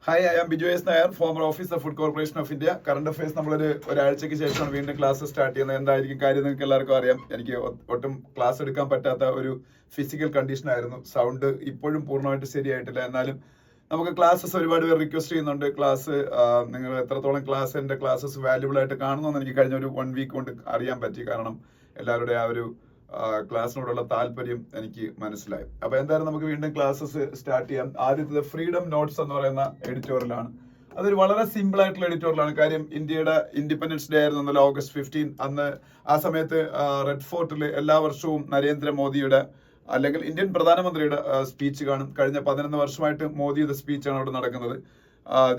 Hi, I am Biju S Nair, former officer food corporation of India. Current affairs ഒരാഴ്ചയ്ക്ക് ശേഷമാണ് വീണ്ടും class start ചെയ്യുന്നത്. എന്തായിരിക്കും കാര്യം നിങ്ങൾക്ക് എല്ലാവർക്കും അറിയാം. എനിക്ക് ഒട്ടും ക്ലാസ് എടുക്കാൻ പറ്റാത്ത ഒരു ഫിസിക്കൽ കണ്ടീഷൻ ആയിരുന്നു. സൗണ്ട് ഇപ്പോഴും പൂർണ്ണമായിട്ട് ശരിയായിട്ടില്ല. എന്നാലും നമുക്ക് ക്ലാസ്സസ് ഒരുപാട് പേർ റിക്വസ്റ്റ് ചെയ്യുന്നുണ്ട്. ക്ലാസ് നിങ്ങൾ എത്രത്തോളം എൻ്റെ ക്ലാസ്സസ് വാല്യുബിൾ ആയിട്ട് കാണുന്നു എനിക്ക് കഴിഞ്ഞ ഒരു 1 വീക്ക് കൊണ്ട് അറിയാൻ പറ്റി. കാരണം എല്ലാവരുടെയും ആ ഒരു ക്ലാസ്സിനോടുള്ള താല്പര്യം എനിക്ക് മനസ്സിലായി. അപ്പൊ എന്തായാലും നമുക്ക് വീണ്ടും ക്ലാസ്സസ് സ്റ്റാർട്ട് ചെയ്യാം. ആദ്യത്തെ ഫ്രീഡം നോട്ട്സ് എന്ന് പറയുന്ന എഡിറ്റോറിയലാണ്. അതൊരു വളരെ സിമ്പിൾ ആയിട്ടുള്ള എഡിറ്റോറിയലാണ്. കാര്യം ഇന്ത്യയുടെ ഇൻഡിപെൻഡൻസ് ഡേ ആയിരുന്നു August 15. അന്ന് ആ സമയത്ത് റെഡ് ഫോർട്ടിൽ എല്ലാ വർഷവും നരേന്ദ്രമോദിയുടെ അല്ലെങ്കിൽ ഇന്ത്യൻ പ്രധാനമന്ത്രിയുടെ സ്പീച്ച് കാണും. കഴിഞ്ഞ 11 വർഷമായിട്ട് മോദിയുടെ സ്പീച്ചാണ് അവിടെ നടക്കുന്നത്.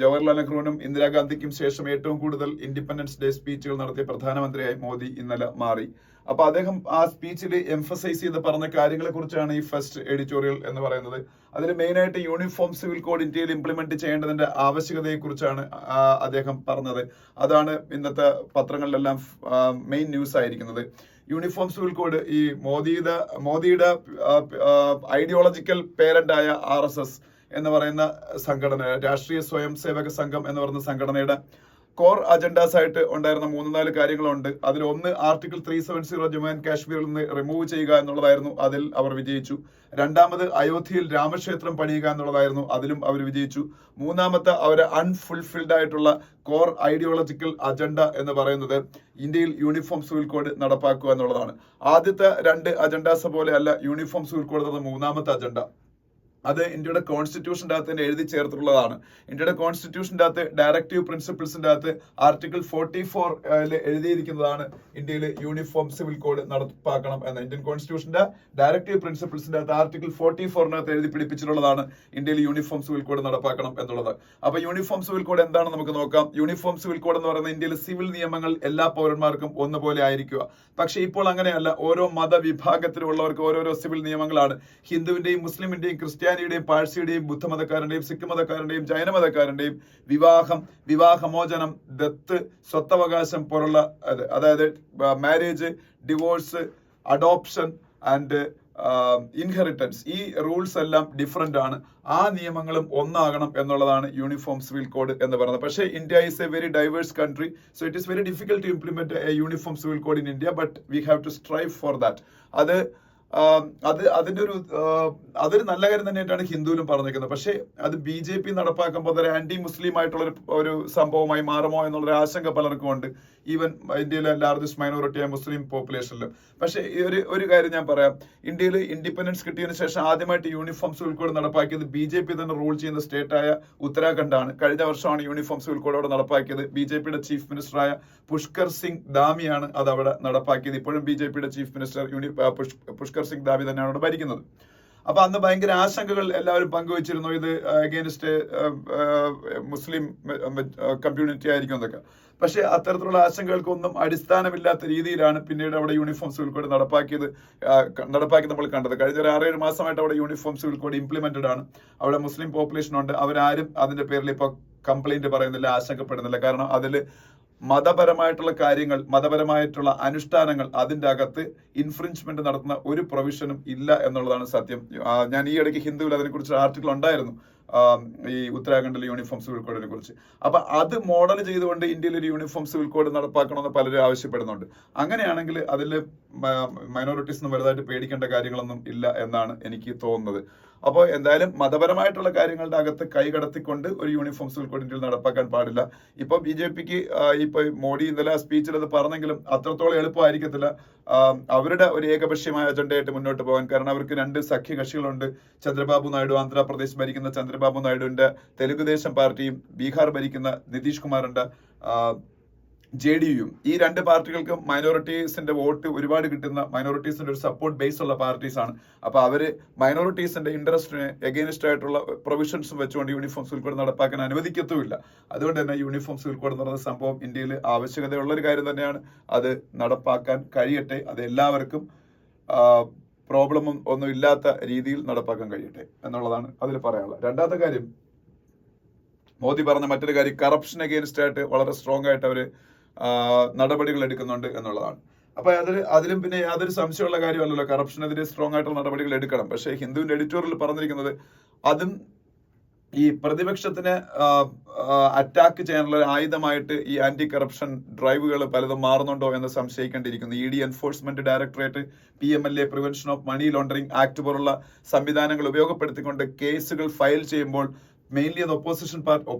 ജവഹർലാൽ നെഹ്റുവിനും ഇന്ദിരാഗാന്ധിക്കും ശേഷം ഏറ്റവും കൂടുതൽ ഇൻഡിപെൻഡൻസ് ഡേ സ്പീച്ചുകൾ നടത്തിയ പ്രധാനമന്ത്രിയായി മോദി ഇന്നലെ മാറി. അപ്പൊ അദ്ദേഹം ആ സ്പീച്ചിൽ എംഫസൈസ് ചെയ്ത് പറഞ്ഞ കാര്യങ്ങളെ കുറിച്ചാണ് ഈ ഫസ്റ്റ് എഡിറ്റോറിയൽ എന്ന് പറയുന്നത്. അതിൽ മെയിനായിട്ട് യൂണിഫോം സിവിൽ കോഡ് ഇന്ത്യയിൽ ഇംപ്ലിമെന്റ് ചെയ്യേണ്ടതിന്റെ ആവശ്യകതയെ കുറിച്ചാണ് അദ്ദേഹം പറഞ്ഞത്. അതാണ് ഇന്നത്തെ പത്രങ്ങളിലെല്ലാം മെയിൻ ന്യൂസ് ആയിരിക്കുന്നത്. യൂണിഫോം സിവിൽ കോഡ് ഈ മോദിയുടെ ഐഡിയോളജിക്കൽ പേരന്റായ RSS എന്ന് പറയുന്ന സംഘടന, രാഷ്ട്രീയ സ്വയം സേവക സംഘം എന്ന് പറയുന്ന സംഘടനയുടെ കോർ അജണ്ടാസ് ആയിട്ട് ഉണ്ടായിരുന്ന 3-4 കാര്യങ്ങളുണ്ട്. അതിൽ ഒന്ന് ആർട്ടിക്കിൾ 370 ജമ്മു ആൻഡ് കാശ്മീരിൽ നിന്ന് റിമൂവ് ചെയ്യുക എന്നുള്ളതായിരുന്നു. അതിൽ അവർ വിജയിച്ചു. രണ്ടാമത് അയോധ്യയിൽ രാമക്ഷേത്രം പണിയുക എന്നുള്ളതായിരുന്നു. അതിലും അവർ വിജയിച്ചു. മൂന്നാമത്തെ അവരെ അൺഫുൾഫിൽഡ് ആയിട്ടുള്ള കോർ ഐഡിയോളജിക്കൽ അജണ്ട എന്ന് പറയുന്നത് ഇന്ത്യയിൽ യൂണിഫോം സിവിൽ കോഡ് നടപ്പാക്കുക എന്നുള്ളതാണ്. ആദ്യത്തെ 2 അജണ്ടാസ് പോലെ അല്ല യൂണിഫോം സിവിൽ കോഡ് എന്ന മൂന്നാമത്തെ അജണ്ട. അത് ഇന്ത്യയുടെ കോൺസ്റ്റിറ്റ്യൂഷൻ്റെ അകത്ത് തന്നെ എഴുതി ചേർത്തിട്ടുള്ളതാണ്. ഇന്ത്യയുടെ കോൺസ്റ്റിറ്റ്യൂഷൻ്റെ അകത്ത് ഡയറക്റ്റീവ് പ്രിൻസിപ്പിൾസിന്റെ അകത്ത് ആർട്ടിക്കിൾ 44 എഴുതിയിരിക്കുന്നതാണ് ഇന്ത്യയിൽ യൂണിഫോം സിവിൽ കോഡ് നടപ്പാക്കണം എന്ന. ഇന്ത്യൻ കോൺസ്റ്റിറ്റ്യൂഷന്റെ ഡയറക്റ്റീവ് പ്രിൻസിപ്പിൾസിന്റെ അകത്ത് ആർട്ടിക്കിൾ 44 എഴുതി പിടിപ്പിച്ചിട്ടുള്ളതാണ് ഇന്ത്യയിൽ യൂണിഫോം സിവിൽ കോഡ് നടപ്പാക്കണം എന്നുള്ളത്. അപ്പൊ യൂണിഫോം സിവിൽ കോഡ് എന്താണെന്ന് നമുക്ക് നോക്കാം. യൂണിഫോം സിവിൽ കോഡ് എന്ന് പറയുന്നത് ഇന്ത്യയിലെ സിവിൽ നിയമങ്ങൾ എല്ലാ പൗരന്മാർക്കും ഒന്നുപോലെ ആയിരിക്കുക. പക്ഷെ ഇപ്പോൾ അങ്ങനെയല്ല. ഓരോ മതവിഭാഗത്തിലുള്ളവർക്ക് ഓരോരോ സിവിൽ നിയമങ്ങളാണ്. ഹിന്ദുവിന്റെയും മുസ്ലിമിന്റെയും ക്രിസ്ത്യാനിയുടെയും പാഴ്സിയുടെയും ബുദ്ധമതക്കാരന്റെയും സിഖ് മതക്കാരന്റെയും ജൈനമതക്കാരന്റെയും വിവാഹമോചനം, ദത്ത്, സ്വത്തവകാശം പോലുള്ള അതായത് marriage, divorce, adoption and inheritance, ഈ റൂൾസ് എല്ലാം ഡിഫറെന്റ് ആണ്. ആ നിയമങ്ങളും ഒന്നാകണം എന്നുള്ളതാണ് യൂണിഫോം സിവിൽ കോഡ് എന്ന് പറയുന്നത്. പക്ഷേ India is a very diverse country, so it is very difficult to implement a uniform civil code in India, but we have to strive for that. അതൊരു നല്ല കാര്യം തന്നെയായിട്ടാണ് ഹിന്ദുവിലും പറഞ്ഞിരിക്കുന്നത്. പക്ഷേ അത് BJP നടപ്പാക്കുമ്പോൾ അതൊരു ആന്റി മുസ്ലിം ആയിട്ടുള്ള ഒരു സംഭവമായി മാറുമോ എന്നുള്ളൊരു ആശങ്ക പലർക്കും ഉണ്ട്, ഈവൻ ഇന്ത്യയിലെ ലാർജസ്റ്റ് മൈനോറിറ്റിയായ മുസ്ലിം പോപ്പുലേഷനിലും. പക്ഷേ ഒരു കാര്യം ഞാൻ പറയാം. ഇന്ത്യയിൽ ഇൻഡിപെൻഡൻസ് കിട്ടിയതിനു ശേഷം ആദ്യമായിട്ട് യൂണിഫോം സിവിൽ കോഡ് നടപ്പാക്കിയത് BJP തന്നെ റൂൾ ചെയ്യുന്ന സ്റ്റേറ്റായ ഉത്തരാഖണ്ഡാണ്. കഴിഞ്ഞ വർഷമാണ് യൂണിഫോം സിവിൽ കോഡ് അവിടെ നടപ്പാക്കിയത്. BJPയുടെ ചീഫ് മിനിസ്റ്ററായ പുഷ്കർ സിംഗ് ധാമിയാണ് അത് അവിടെ നടപ്പാക്കിയത്. ഇപ്പോഴും BJPയുടെ ചീഫ് മിനിസ്റ്റർ പുഷ്കർ സിംഗ് ധാമി തന്നെയാണ് അവിടെ ഭരിക്കുന്നത്. അപ്പൊ അന്ന് ഭയങ്കര ആശങ്കകൾ എല്ലാവരും പങ്കുവച്ചിരുന്നു. ഇത് അഗെയിൻസ്റ്റ് മുസ്ലിം കമ്മ്യൂണിറ്റി ആയിരിക്കും എന്നൊക്കെ. പക്ഷെ അത്തരത്തിലുള്ള ആശങ്കകൾക്കൊന്നും അടിസ്ഥാനമില്ലാത്ത രീതിയിലാണ് പിന്നീട് അവിടെ യൂണിഫോം സിവിൽ കോഡ് നടപ്പാക്കി നമ്മൾ കണ്ടത്. കഴിഞ്ഞ ഒരു 6-7 മാസമായിട്ട് അവിടെ യൂണിഫോം സിവിൽ കോഡ് ഇംപ്ലിമെന്റഡ് ആണ്. അവിടെ മുസ്ലിം പോപ്പുലേഷൻ ഉണ്ട്. അവരാരും അതിന്റെ പേരിൽ ഇപ്പൊ കംപ്ലൈന്റ് പറയുന്നില്ല, ആശങ്കപ്പെടുന്നില്ല. കാരണം അതിൽ മതപരമായിട്ടുള്ള കാര്യങ്ങൾ, മതപരമായിട്ടുള്ള അനുഷ്ഠാനങ്ങൾ, അതിൻ്റെ അകത്ത് ഇൻഫ്രിഞ്ച്മെന്റ് നടത്തുന്ന ഒരു പ്രൊവിഷനും ഇല്ല എന്നുള്ളതാണ് സത്യം. ഞാൻ ഈ ഇടയ്ക്ക് ഹിന്ദുവിൽ അതിനെക്കുറിച്ച് ആർട്ടിക്കിൾ ഉണ്ടായിരുന്നു, ഈ ഉത്തരാഖണ്ഡിലെ യൂണിഫോം സിവിൽ കോഡിനെ കുറിച്ച്. അപ്പൊ അത് മോഡൽ ചെയ്തുകൊണ്ട് ഇന്ത്യയിൽ ഒരു യൂണിഫോം സിവിൽ കോഡ് നടപ്പാക്കണമെന്ന് പലരും ആവശ്യപ്പെടുന്നുണ്ട്. അങ്ങനെയാണെങ്കിൽ അതിൽ മൈനോറിറ്റീസിന് വലുതായിട്ട് പേടിക്കേണ്ട കാര്യങ്ങളൊന്നും ഇല്ല എന്നാണ് എനിക്ക് തോന്നുന്നത്. അപ്പോൾ എന്തായാലും മതപരമായിട്ടുള്ള കാര്യങ്ങളുടെ അകത്ത് കൈകടത്തിക്കൊണ്ട് ഒരു യൂണിഫോം സിവിൽ കോഡ് ഇന്ത്യയിൽ നടപ്പാക്കാൻ പാടില്ല. ഇപ്പൊ BJPക്ക് ഇപ്പൊ മോഡി ഇന്നലെ സ്പീച്ചിൽ അത് പറഞ്ഞെങ്കിലും അത്രത്തോളം എളുപ്പമായിരിക്കത്തില്ല അവരുടെ ഒരു ഏകപക്ഷീയമായ അജണ്ടയായിട്ട് മുന്നോട്ട് പോകാൻ. കാരണം അവർക്ക് 2 സഖ്യകക്ഷികളുണ്ട്. ചന്ദ്രബാബു നായിഡു, ആന്ധ്രാപ്രദേശ് ഭരിക്കുന്ന ചന്ദ്രബാബു നായിഡുവിന്റെ തെലുങ്കുദേശം പാർട്ടിയും ബീഹാർ ഭരിക്കുന്ന നിതീഷ് കുമാറിന്റെ JDU. ഈ 2 പാർട്ടികൾക്ക് മൈനോറിറ്റീസിന്റെ വോട്ട് ഒരുപാട് കിട്ടുന്ന, മൈനോറിറ്റീസിന്റെ ഒരു സപ്പോർട്ട് ബേസ് ഉള്ള പാർട്ടീസ് ആണ്. അപ്പൊ അവര് മൈനോറിറ്റീസിന്റെ ഇൻട്രസ്റ്റിന് എഗെയിൻസ്റ്റ് ആയിട്ടുള്ള പ്രൊവിഷൻസും വെച്ചുകൊണ്ട് യൂണിഫോം സിവിൽ കോഡ് നടപ്പാക്കാൻ അനുവദിക്കത്തുമില്ല. അതുകൊണ്ട് തന്നെ യൂണിഫോം സിവിൽ കോഡ് എന്ന് പറയുന്ന സംഭവം ഇന്ത്യയിൽ ആവശ്യകതയുള്ള ഒരു കാര്യം തന്നെയാണ്. അത് നടപ്പാക്കാൻ കഴിയട്ടെ. അത് എല്ലാവർക്കും പ്രോബ്ലമും ഒന്നും ഇല്ലാത്ത രീതിയിൽ നടപ്പാക്കാൻ കഴിയട്ടെ എന്നുള്ളതാണ് അതിൽ പറയാനുള്ളത്. രണ്ടാമത്തെ കാര്യം, മോദി പറഞ്ഞ മറ്റൊരു കാര്യം, കറപ്ഷൻ അഗെയിൻസ്റ്റ് ആയിട്ട് വളരെ സ്ട്രോങ് ആയിട്ട് അവര് നടപടികൾ എടുക്കുന്നുണ്ട് എന്നുള്ളതാണ്. അപ്പൊ അതിലും പിന്നെ യാതൊരു സംശയമുള്ള കാര്യമല്ലല്ലോ, കറപ്ഷനെതിരെ സ്ട്രോങ് ആയിട്ടുള്ള നടപടികൾ എടുക്കണം. പക്ഷേ ഹിന്ദുവിന്റെ എഡിറ്റോറിയൽ പറഞ്ഞിരിക്കുന്നത് അതും ഈ പ്രതിപക്ഷത്തിന് അറ്റാക്ക് ചെയ്യാനുള്ള ആയുധമായിട്ട് ഈ ആന്റി കറപ്ഷൻ ഡ്രൈവുകൾ പലതും മാറുന്നുണ്ടോ എന്ന് സംശയിക്കേണ്ടിയിരിക്കുന്നു. E D enforcement directorate, PMLA prevention of money laundering act പോലുള്ള സംവിധാനങ്ങൾ ഉപയോഗപ്പെടുത്തിക്കൊണ്ട് കേസുകൾ ഫയൽ ചെയ്യുമ്പോൾ മെയിൻലി അത് ഒപ്പോസിഷൻ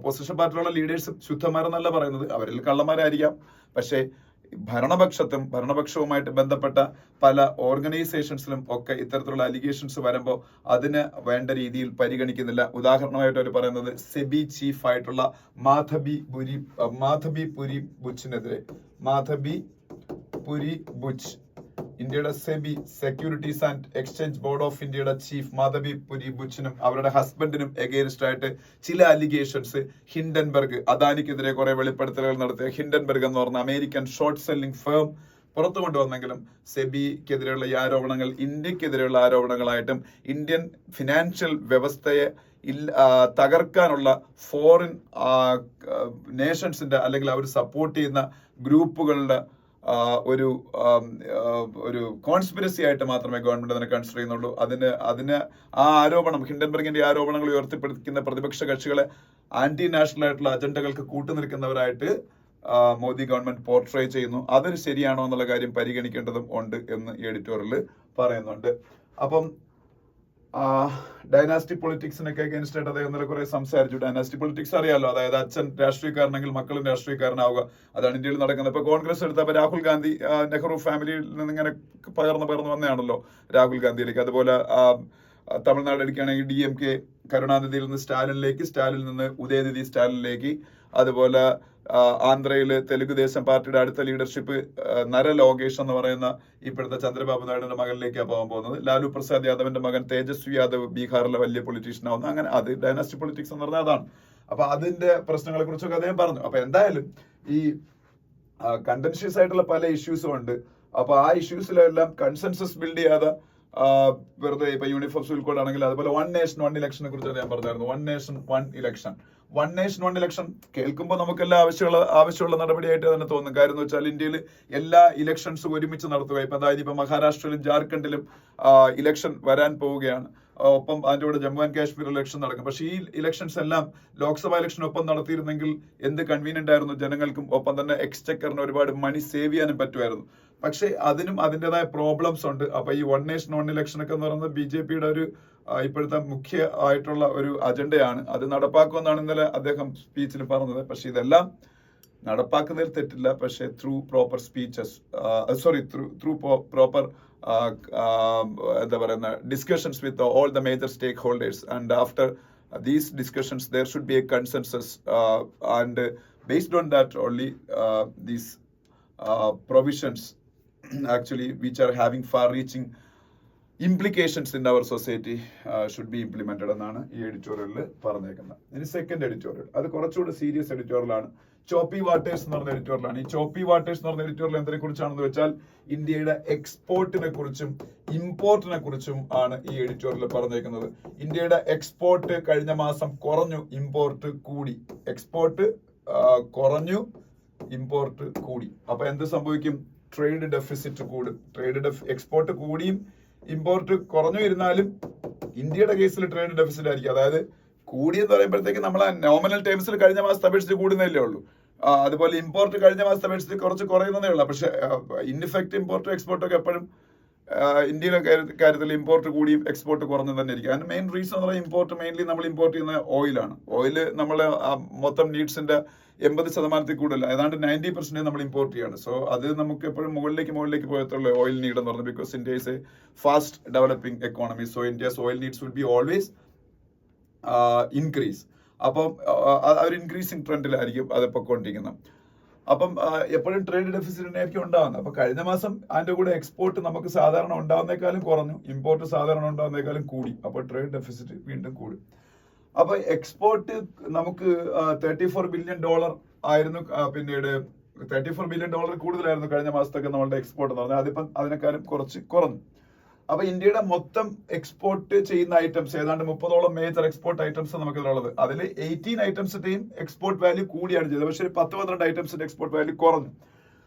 പാർട്ടിയിലുള്ള ലീഡേഴ്സ് ശുദ്ധന്മാരെന്നല്ല പറയുന്നത്, അവരിൽ കള്ളന്മാരായിരിക്കാം. പക്ഷേ ഭരണപക്ഷവുമായിട്ട് ബന്ധപ്പെട്ട പല ഓർഗനൈസേഷൻസിലും ഒക്കെ ഇത്തരത്തിലുള്ള അലിഗേഷൻസ് വരുമ്പോൾ അതിന് വേണ്ട രീതിയിൽ പരിഗണിക്കുന്നില്ല. ഉദാഹരണമായിട്ട് അവർ പറയുന്നത് സെബി ചീഫ് ആയിട്ടുള്ള മാധബി പുരി ബുച്ച്, ഇന്ത്യയുടെ SEBI securities and exchange board of ഇന്ത്യയുടെ ചീഫ് മാധബി പുരി ബുച്ചിനും അവരുടെ ഹസ്ബൻഡിനും എഗെയിൻസ്റ്റ് ആയിട്ട് ചില അലിഗേഷൻസ് ഹിൻഡൻബർഗ്, അദാനിക്കെതിരെ കുറെ വെളിപ്പെടുത്തലുകൾ നടത്തിയ ഹിൻഡൻബർഗ് എന്ന് പറഞ്ഞ അമേരിക്കൻ ഷോർട്ട് സെല്ലിംഗ് ഫേം പുറത്തു കൊണ്ടുവന്നെങ്കിലും സെബിക്കെതിരെയുള്ള ഈ ആരോപണങ്ങൾ ഇന്ത്യക്കെതിരെയുള്ള ആരോപണങ്ങളായിട്ടും ഇന്ത്യൻ ഫിനാൻഷ്യൽ വ്യവസ്ഥയെ തകർക്കാനുള്ള ഫോറിൻ നേഷൻസിന്റെ അല്ലെങ്കിൽ അവർ സപ്പോർട്ട് ചെയ്യുന്ന ഗ്രൂപ്പുകളുടെ ഒരു കോൺസ്പിരസി ആയിട്ട് മാത്രമേ ഗവൺമെന്റ് അതിനെ കൺസിഡർ ചെയ്യുന്നുള്ളൂ. അതിന് ആ ആരോപണം, ഹിൻഡൻബർഗിന്റെ ആരോപണങ്ങൾ ഉയർത്തിപ്പിടിക്കുന്ന പ്രതിപക്ഷ കക്ഷികളെ ആന്റി നാഷണൽ ആയിട്ടുള്ള അജണ്ടകൾക്ക് കൂട്ടുനിൽക്കുന്നവരായിട്ട് മോദി ഗവൺമെന്റ് പോർട്രേ ചെയ്യുന്നു. അതൊരു ശരിയാണോ എന്നുള്ള കാര്യം പരിഗണിക്കേണ്ടതും ഉണ്ട് എന്ന് ഈ എഡിറ്റോറിയൽ പറയുന്നുണ്ട്. അപ്പം ഡൈനാസ്റ്റിക് പൊളിറ്റിക്സിനൊക്കെ അഗേൻസ്റ്റ് ആയിട്ട് അദ്ദേഹം ഇന്നലെ കുറെ സംസാരിച്ചു. ഡൈനാസ്റ്റിക് പൊളിറ്റിക്സ് അറിയാലോ, അതായത് അച്ഛൻ രാഷ്ട്രീയക്കാരനെങ്കിൽ മക്കളും രാഷ്ട്രീയക്കാരനാവുക, അതാണ് ഇന്ത്യയിൽ നടക്കുന്നത്. ഇപ്പൊ കോൺഗ്രസ് എടുത്തപ്പോൾ രാഹുൽ ഗാന്ധി നെഹ്റു ഫാമിലിയിൽ നിന്ന് ഇങ്ങനെ പകർന്നു വന്നതാണല്ലോ രാഹുൽ ഗാന്ധിയിലേക്ക്. അതുപോലെ തമിഴ്നാട് എടുക്കുകയാണെങ്കിൽ DMK കരുണാനിധിയിൽ നിന്ന് സ്റ്റാലിനിലേക്ക്, സ്റ്റാലിനിൽ നിന്ന് ഉദയനിധി സ്റ്റാലിനിലേക്ക്. അതുപോലെ ആന്ധ്രയില് തെലുഗുദേശം പാർട്ടിയുടെ അടുത്ത ലീഡർഷിപ്പ് നര ലോകേഷ് എന്ന് പറയുന്ന ഇപ്പോഴത്തെ ചന്ദ്രബാബു നായിഡുവിന്റെ മകനിലേക്കാണ് പോകാൻ പോകുന്നത്. ലാലു പ്രസാദ് യാദവിന്റെ മകൻ തേജസ്വി യാദവ് ബീഹാറിലെ വലിയ പൊളിറ്റീഷ്യൻ ആവുന്നു. അങ്ങനെ അത് ഡൈനാസ്റ്റിക് പൊളിറ്റിക്സ് എന്ന് പറഞ്ഞാൽ അതാണ്. അപ്പൊ അതിന്റെ പ്രശ്നങ്ങളെ കുറിച്ചൊക്കെ അദ്ദേഹം പറഞ്ഞു. അപ്പൊ എന്തായാലും ഈ കണ്ടൻഷ്യസ് ആയിട്ടുള്ള പല ഇഷ്യൂസും ഉണ്ട്. അപ്പൊ ആ ഇഷ്യൂസിലെല്ലാം കൺസെൻസസ് ബിൽഡ് ചെയ്യാതെ വെറുതെ ഇപ്പൊ യൂണിഫോം സിവിൽ കോഡ് ആണെങ്കിൽ, അതുപോലെ 1 നേഷൻ 1 ഇലക്ഷനെ കുറിച്ച് ഞാൻ പറഞ്ഞായിരുന്നു. 1 നേഷൻ 1 ഇലക്ഷൻ, 1 നേഷൻ 1 ഇലക്ഷൻ കേൾക്കുമ്പോൾ നമുക്കെല്ലാം ആവശ്യമുള്ള നടപടിയായിട്ട് തന്നെ തോന്നും. കാര്യം എന്ന് വെച്ചാൽ ഇന്ത്യയിൽ എല്ലാ ഇലക്ഷൻസും ഒരുമിച്ച് നടത്തുക. അതായത് ഇപ്പൊ മഹാരാഷ്ട്രയിലും ജാർഖണ്ഡിലും ഇലക്ഷൻ വരാൻ പോവുകയാണ്. ഒപ്പം അതിന്റെ കൂടെ ജമ്മു ആൻഡ് കാശ്മീർ ഇലക്ഷൻ നടക്കും. പക്ഷേ ഈ ഇലക്ഷൻസ് എല്ലാം ലോക്സഭാ ഇലക്ഷൻ ഒപ്പം നടത്തിയിരുന്നെങ്കിൽ എന്ത് കൺവീനിയന്റ് ആയിരുന്നു ജനങ്ങൾക്കും, ഒപ്പം തന്നെ എക്സ്ചക്കറിന് ഒരുപാട് മണി സേവ് ചെയ്യാനും പറ്റുമായിരുന്നു. പക്ഷെ അതിനും അതിൻ്റെതായ പ്രോബ്ലംസ് ഉണ്ട്. അപ്പൊ ഈ 1 നേഷൻ 1 ഇലക്ഷൻ ഒക്കെ എന്ന് പറയുന്നത് BJPയുടെ ഒരു ഇപ്പോഴത്തെ മുഖ്യ ആയിട്ടുള്ള ഒരു അജണ്ടയാണ്. അത് നടപ്പാക്കുമെന്നാണ് ഇന്നലെ അദ്ദേഹം സ്പീച്ചിൽ പറഞ്ഞത്. പക്ഷെ ഇതെല്ലാം നടപ്പാക്കുന്നതിൽ തെറ്റില്ല. പക്ഷെ through proper speeches, through proper എന്താ പറയുന്ന discussions with all the major stakeholders, and after these discussions there should be a consensus, and based on that only these provisions actually which are having far reaching implications in our society should be implemented എന്നാണ് ഈ എഡിറ്റോറിയലിൽ പറഞ്ഞേക്കുന്നത്. ഇനി second editorial, അത് കുറച്ചുകൂടി serious എഡിറ്റോറിയലാണ്. Choppy waters എന്ന് പറഞ്ഞ എഡിറ്റോറിയലാണ്. ഈ choppy waters എന്ന് പറഞ്ഞ എഡിറ്റോറിയൽ എന്തിനെ കുറിച്ചാണെന്ന് വെച്ചാൽ ഇന്ത്യയുടെ എക്സ്പോർട്ടിനെ കുറിച്ചും ഇമ്പോർട്ടിനെ കുറിച്ചും ആണ് ഈ എഡിറ്റോറിയൽ പറഞ്ഞേക്കുന്നത്. ഇന്ത്യയുടെ എക്സ്പോർട്ട് കഴിഞ്ഞ മാസം കുറഞ്ഞു, ഇമ്പോർട്ട് കൂടി. എക്സ്പോർട്ട് കുറഞ്ഞു, ഇമ്പോർട്ട് കൂടി. അപ്പൊ എന്ത് സംഭവിക്കും? ട്രേഡ് ഡെഫിസിറ്റ് കൂടും. എക്സ്പോർട്ട് കൂടിയും ഇമ്പോർട്ട് കുറഞ്ഞു ഇരുന്നാലും ഇന്ത്യയുടെ കേസിൽ ട്രേഡ് ഡെഫിസിറ്റ് ആയിരിക്കും. അതായത് കൂടിയെന്ന് പറയുമ്പോഴത്തേക്ക് നമ്മളെ നോമിനൽ ടേംസിൽ കഴിഞ്ഞ മാസത്തെ അപേക്ഷിച്ച് കൂടുന്നതല്ലേ ഉള്ളൂ. അതുപോലെ ഇമ്പോർട്ട് കഴിഞ്ഞ മാസത്തെ അപേക്ഷിച്ച് കുറച്ച് കുറയുന്നതേ ഉള്ളൂ. പക്ഷെ ഇൻഇഫക്റ്റ് ഇമ്പോർട്ടും എക്സ്പോർട്ടും ഒക്കെ എപ്പോഴും ഇന്ത്യയുടെ കാര്യത്തിൽ ഇമ്പോർട്ട് കൂടിയും എക്സ്പോർട്ട് കുറഞ്ഞു തന്നെ ഇരിക്കും. അതിന് മെയിൻ റീസൺ എന്ന് പറയുന്നത് ഇമ്പോർട്ട് മെയിൻലി നമ്മൾ ഇമ്പോർട്ട് ചെയ്യുന്ന ഓയിലാണ്. ഓയില് നമ്മളെ മൊത്തം നീഡ്സിന്റെ 80% കൂടുതൽ, ഏതാണ്ട് 90% നമ്മൾ ഇമ്പോർട്ട് ചെയ്യാണ്. സോ അത് നമുക്ക് എപ്പോഴും മുകളിലേക്ക് പോയത്തുള്ള ഓയിൽ നീഡ് എന്ന് പറഞ്ഞത്, because India is A fast developing economy. So India's oil needs will be always increase. അപ്പം ഒരു ഇൻക്രീസിങ് ട്രെൻഡിലായിരിക്കും അത് പൊയ്ക്കൊണ്ടിരിക്കുന്നത്. അപ്പം എപ്പോഴും ട്രേഡ് ഡെഫിസിറ്റ് ആയിരിക്കും ഉണ്ടാകുന്നത്. അപ്പൊ കഴിഞ്ഞ മാസം അതിന്റെ കൂടെ എക്സ്പോർട്ട് നമുക്ക് സാധാരണ ഉണ്ടാകുന്നേക്കാളും കുറഞ്ഞു, ഇമ്പോർട്ട് സാധാരണ ഉണ്ടാകുന്നേക്കാളും കൂടി. അപ്പോൾ ട്രേഡ് ഡെഫിസിറ്റ് വീണ്ടും കൂടും. അപ്പൊ എക്സ്പോർട്ട് നമുക്ക് $34 ബില്യൺ ആയിരുന്നു. പിന്നീട് $34 ബില്യൺ കൂടുതലായിരുന്നു കഴിഞ്ഞ മാസത്തൊക്കെ നമ്മളുടെ എക്സ്പോർട്ട് എന്ന് പറഞ്ഞാൽ. അതിപ്പം അതിനേക്കാളും കുറച്ച് കുറഞ്ഞു. അപ്പൊ ഇന്ത്യയുടെ മൊത്തം എക്സ്പോർട്ട് ചെയ്യുന്ന ഐറ്റംസ് ഏതാണ്ട് 30ഓളം മേജർ എക്സ്പോർട്ട് ഐറ്റംസ് നമുക്ക് ഇതിലുള്ളത്. അതിൽ 18 ഐറ്റംസിന്റെയും എക്സ്പോർട്ട് വാല്യൂ കൂടിയാണ് ചെയ്തത്. പക്ഷേ 10-12 ഐറ്റംസിന്റെ എക്സ്പോർട്ട് വാല്യൂ കുറഞ്ഞു.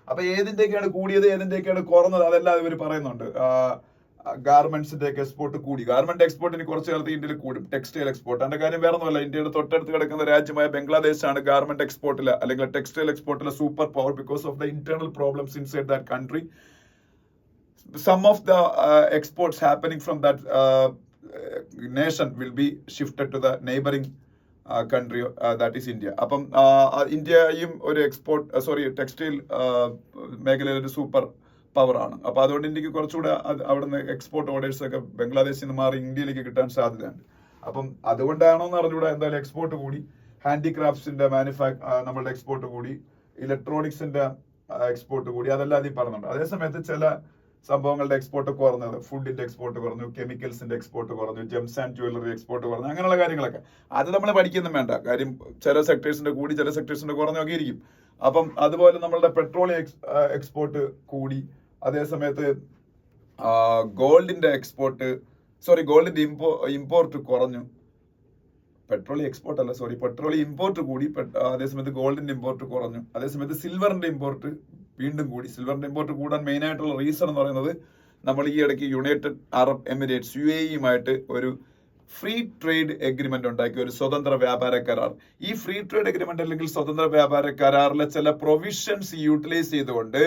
അപ്പൊ ഏതിന്റെയൊക്കെയാണ് കൂടിയത്, ഏതിന്റെയൊക്കെയാണ് കുറഞ്ഞത്, അതെല്ലാം ഇവർ പറയുന്നുണ്ട്. ഗാർമെന്റ്സിന്റെ ഒക്കെ എക്സ്പോർട്ട് കൂടി. ഗാർമെന്റ് എക്സ്പോർട്ട് ഇനി കുറച്ച് കാലത്ത് ഇന്ത്യയിൽ കൂടും. ടെക്സ്റ്റൈൽ എക്സ്പോർട്ട് അതിന്റെ കാര്യം വേറെ ഒന്നുമല്ല, ഇന്ത്യയുടെ തൊട്ടടുത്ത് കിടക്കുന്ന രാജ്യമായ ബംഗ്ലാദേശാണ് ഗാർമെന്റ് എക്സ്പോർട്ടിൽ അല്ലെങ്കിൽ ടെക്സ്റ്റൈൽ എക്സ്പോർട്ടിലെ super power because of the internal problems inside that country. Some of the exports happening from that nation will be shifted to the neighboring country, that is India. അപ്പം ഇന്ത്യയും ഒരു ടെക്സ്റ്റൈൽ മേഖലയിൽ ഒരു super power ആണ്. അപ്പൊ അതുകൊണ്ട് ഇന്ത്യക്ക് കുറച്ചുകൂടെ അവിടുന്ന് എക്സ്പോർട്ട് ഓർഡേഴ്സ് ഒക്കെ ബംഗ്ലാദേശിൽ നിന്ന് മാറി ഇന്ത്യയിലേക്ക് കിട്ടാൻ സാധ്യതയുണ്ട്. അപ്പം അതുകൊണ്ടാണോ എന്ന് അറിഞ്ഞൂടെ, എന്തായാലും എക്സ്പോർട്ട് കൂടി. ഹാൻഡിക്രാഫ്റ്റ്സിന്റെ നമ്മളുടെ എക്സ്പോർട്ട് കൂടി, ഇലക്ട്രോണിക്സിന്റെ എക്സ്പോർട്ട് കൂടി, അതെല്ലാം അതിൽ പറഞ്ഞുണ്ട്. അതേസമയത്ത് ചില സംഭവങ്ങളുടെ എക്സ്പോർട്ട് കുറഞ്ഞത്, ഫുഡിന്റെ എക്സ്പോർട്ട് കുറഞ്ഞു, കെമിക്കൽസിന്റെ എക്സ്പോർട്ട് കുറഞ്ഞു, ജെംസ് ആൻഡ് ജ്വല്ലറി എക്സ്പോർട്ട് കുറഞ്ഞു, അങ്ങനെയുള്ള കാര്യങ്ങളൊക്കെ അത് നമ്മൾ പഠിക്കൊന്നും വേണ്ട കാര്യം. ചില സെക്ടേഴ്സിന്റെ കൂടി ചില സെക്ടേഴ്സിന്റെ കുറഞ്ഞൊക്കെ ഇരിക്കും. അപ്പം അതുപോലെ നമ്മളുടെ പെട്രോളിയം എക്സ്പോർട്ട് കൂടി. അതേസമയത്ത് ഗോൾഡിന്റെ ഇമ്പോർട്ട് കുറഞ്ഞു. പെട്രോളിയം എക്സ്പോർട്ട് അല്ല, പെട്രോളിയം ഇമ്പോർട്ട് കൂടി. അതേസമയത്ത് ഗോൾഡിന്റെ ഇമ്പോർട്ട് കുറഞ്ഞു. അതേസമയത്ത് സിൽവറിന്റെ ഇമ്പോർട്ട് വീണ്ടും കൂടി. സിൽവറിന്റെ ഇമ്പോർട്ട് കൂടാൻ മെയിൻ ആയിട്ടുള്ള റീസൺ എന്ന് പറയുന്നത് നമ്മൾ ഈ ഇടയ്ക്ക് യുണൈറ്റഡ് അറബ് എമിറേറ്റ്സ് UAE ഒരു ഫ്രീ ട്രേഡ് എഗ്രിമെന്റ് ഉണ്ടാക്കി, ഒരു സ്വതന്ത്ര വ്യാപാര കരാർ. ഈ ഫ്രീ ട്രേഡ് എഗ്രിമെന്റ് അല്ലെങ്കിൽ സ്വതന്ത്ര വ്യാപാര കരാറിലെ ചില പ്രൊവിഷൻസ് യൂട്ടിലൈസ് ചെയ്തുകൊണ്ട്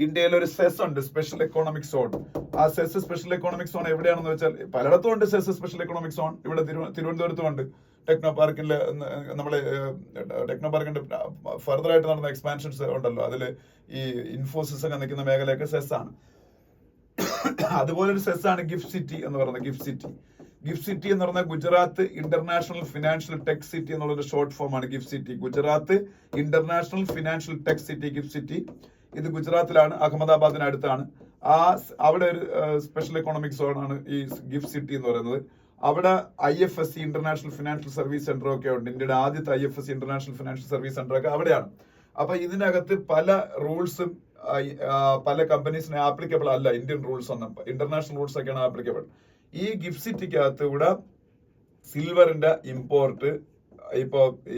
ഇന്ത്യയിൽ ഒരു സെസ് ഉണ്ട്, സ്പെഷ്യൽ എക്കണോമിക് സോൺ. ആ സെസ് സ്പെഷ്യൽ എക്കണോമിക് സോൺ എവിടെയാണെന്ന് വെച്ചാൽ പലയിടത്തും ഉണ്ട് സെസ് സ്പെഷ്യൽ എക്കണോമിക് സോൺ. ഇവിടെ തിരുവനന്തപുരത്തും ഉണ്ട്. ടെക്നോ പാർക്കിന്റെ ഫർദർ ആയിട്ട് നടന്ന എക്സ്പാൻഷൻസ് ഉണ്ടല്ലോ, അതില് ഈ ഇൻഫോസിസ് ഒക്കെ നിൽക്കുന്ന മേഖലയൊക്കെ സെസ് ആണ്. അതുപോലെ ഒരു സെസ് ആണ് ഗിഫ്റ്റ് സിറ്റി എന്ന് പറയുന്നത്. ഗിഫ്റ്റ് സിറ്റി എന്ന് പറഞ്ഞാൽ Gujarat international financial tech city എന്നുള്ളൊരു ഷോർട്ട് ഫോം ആണ് gift city. Gujarat international financial tech city gift city. ഇത് ഗുജറാത്തിലാണ്, അഹമ്മദാബാദിന് അടുത്താണ്. അവിടെ ഒരു സ്പെഷ്യൽ എക്കണോമിക് സോൺ ആണ് ഈ ഗിഫ്റ്റ് സിറ്റി എന്ന് പറയുന്നത്. അവിടെ IFSC international financial service centre ഒക്കെ ഉണ്ട്. ഇന്ത്യയുടെ ആദ്യത്തെ IFSC international financial service centre ഒക്കെ അവിടെയാണ്. അപ്പൊ ഇതിനകത്ത് പല റൂൾസും പല കമ്പനീസിന് ആപ്ലിക്കബിൾ അല്ല. ഇന്ത്യൻ റൂൾസ് ഒന്നും, ഇന്റർനാഷണൽ റൂൾസ് ഒക്കെയാണ് ആപ്ലിക്കബിൾ. ഈ ഗിഫ്റ്റ് സിറ്റിക്കകത്ത് കൂടെ സിൽവറിന്റെ ഇമ്പോർട്ട്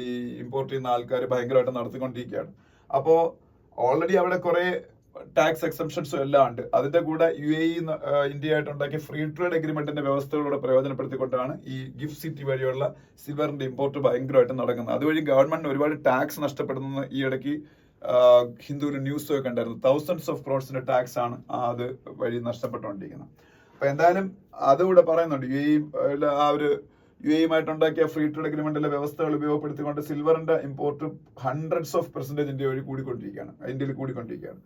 ഈ ഇമ്പോർട്ട് ചെയ്യുന്ന ആൾക്കാർ ഭയങ്കരമായിട്ട് നടത്തിക്കൊണ്ടിരിക്കുകയാണ്. അപ്പോ ഓൾറെഡി അവിടെ കുറെ ടാക്സ് എക്സംഷൻസും എല്ലാം ഉണ്ട്. അതിന്റെ കൂടെ UAE ഇന്ത്യയായിട്ട് ഉണ്ടാക്കിയ ഫ്രീ ട്രേഡ് എഗ്രിമെന്റിന്റെ വ്യവസ്ഥകളോടെ പ്രയോജനപ്പെടുത്തിക്കൊണ്ടാണ് ഈ ഗിഫ്റ്റ് സിറ്റി വഴിയുള്ള സിൽവറിന്റെ ഇമ്പോർട്ട് ഭയങ്കരമായിട്ട് നടക്കുന്നത്. അതുവഴി ഗവൺമെന്റിന് ഒരുപാട് ടാക്സ് നഷ്ടപ്പെടുന്നത് ഈ ഇടയ്ക്ക് ഹിന്ദുവിന് ന്യൂസ് ഒക്കെ ഉണ്ടായിരുന്നു. തൗസൻഡ്സ് ഓഫ് ക്രോഡ്സിന്റെ ടാക്സ് ആണ് അത് വഴി നഷ്ടപ്പെട്ടുകൊണ്ടിരിക്കുന്നത്. അപ്പൊ എന്തായാലും അതുകൂടെ പറയുന്നുണ്ട്. UAE ഉണ്ടാക്കിയ ഫ്രീ ട്രേഡ് എഗ്രിമെന്റിലെ വ്യവസ്ഥകൾ ഉപയോഗപ്പെടുത്തിക്കൊണ്ട് സിൽവറിന്റെ import hundreds of percentage India വഴി കൂടിക്കൊണ്ടിരിക്കുകയാണ്.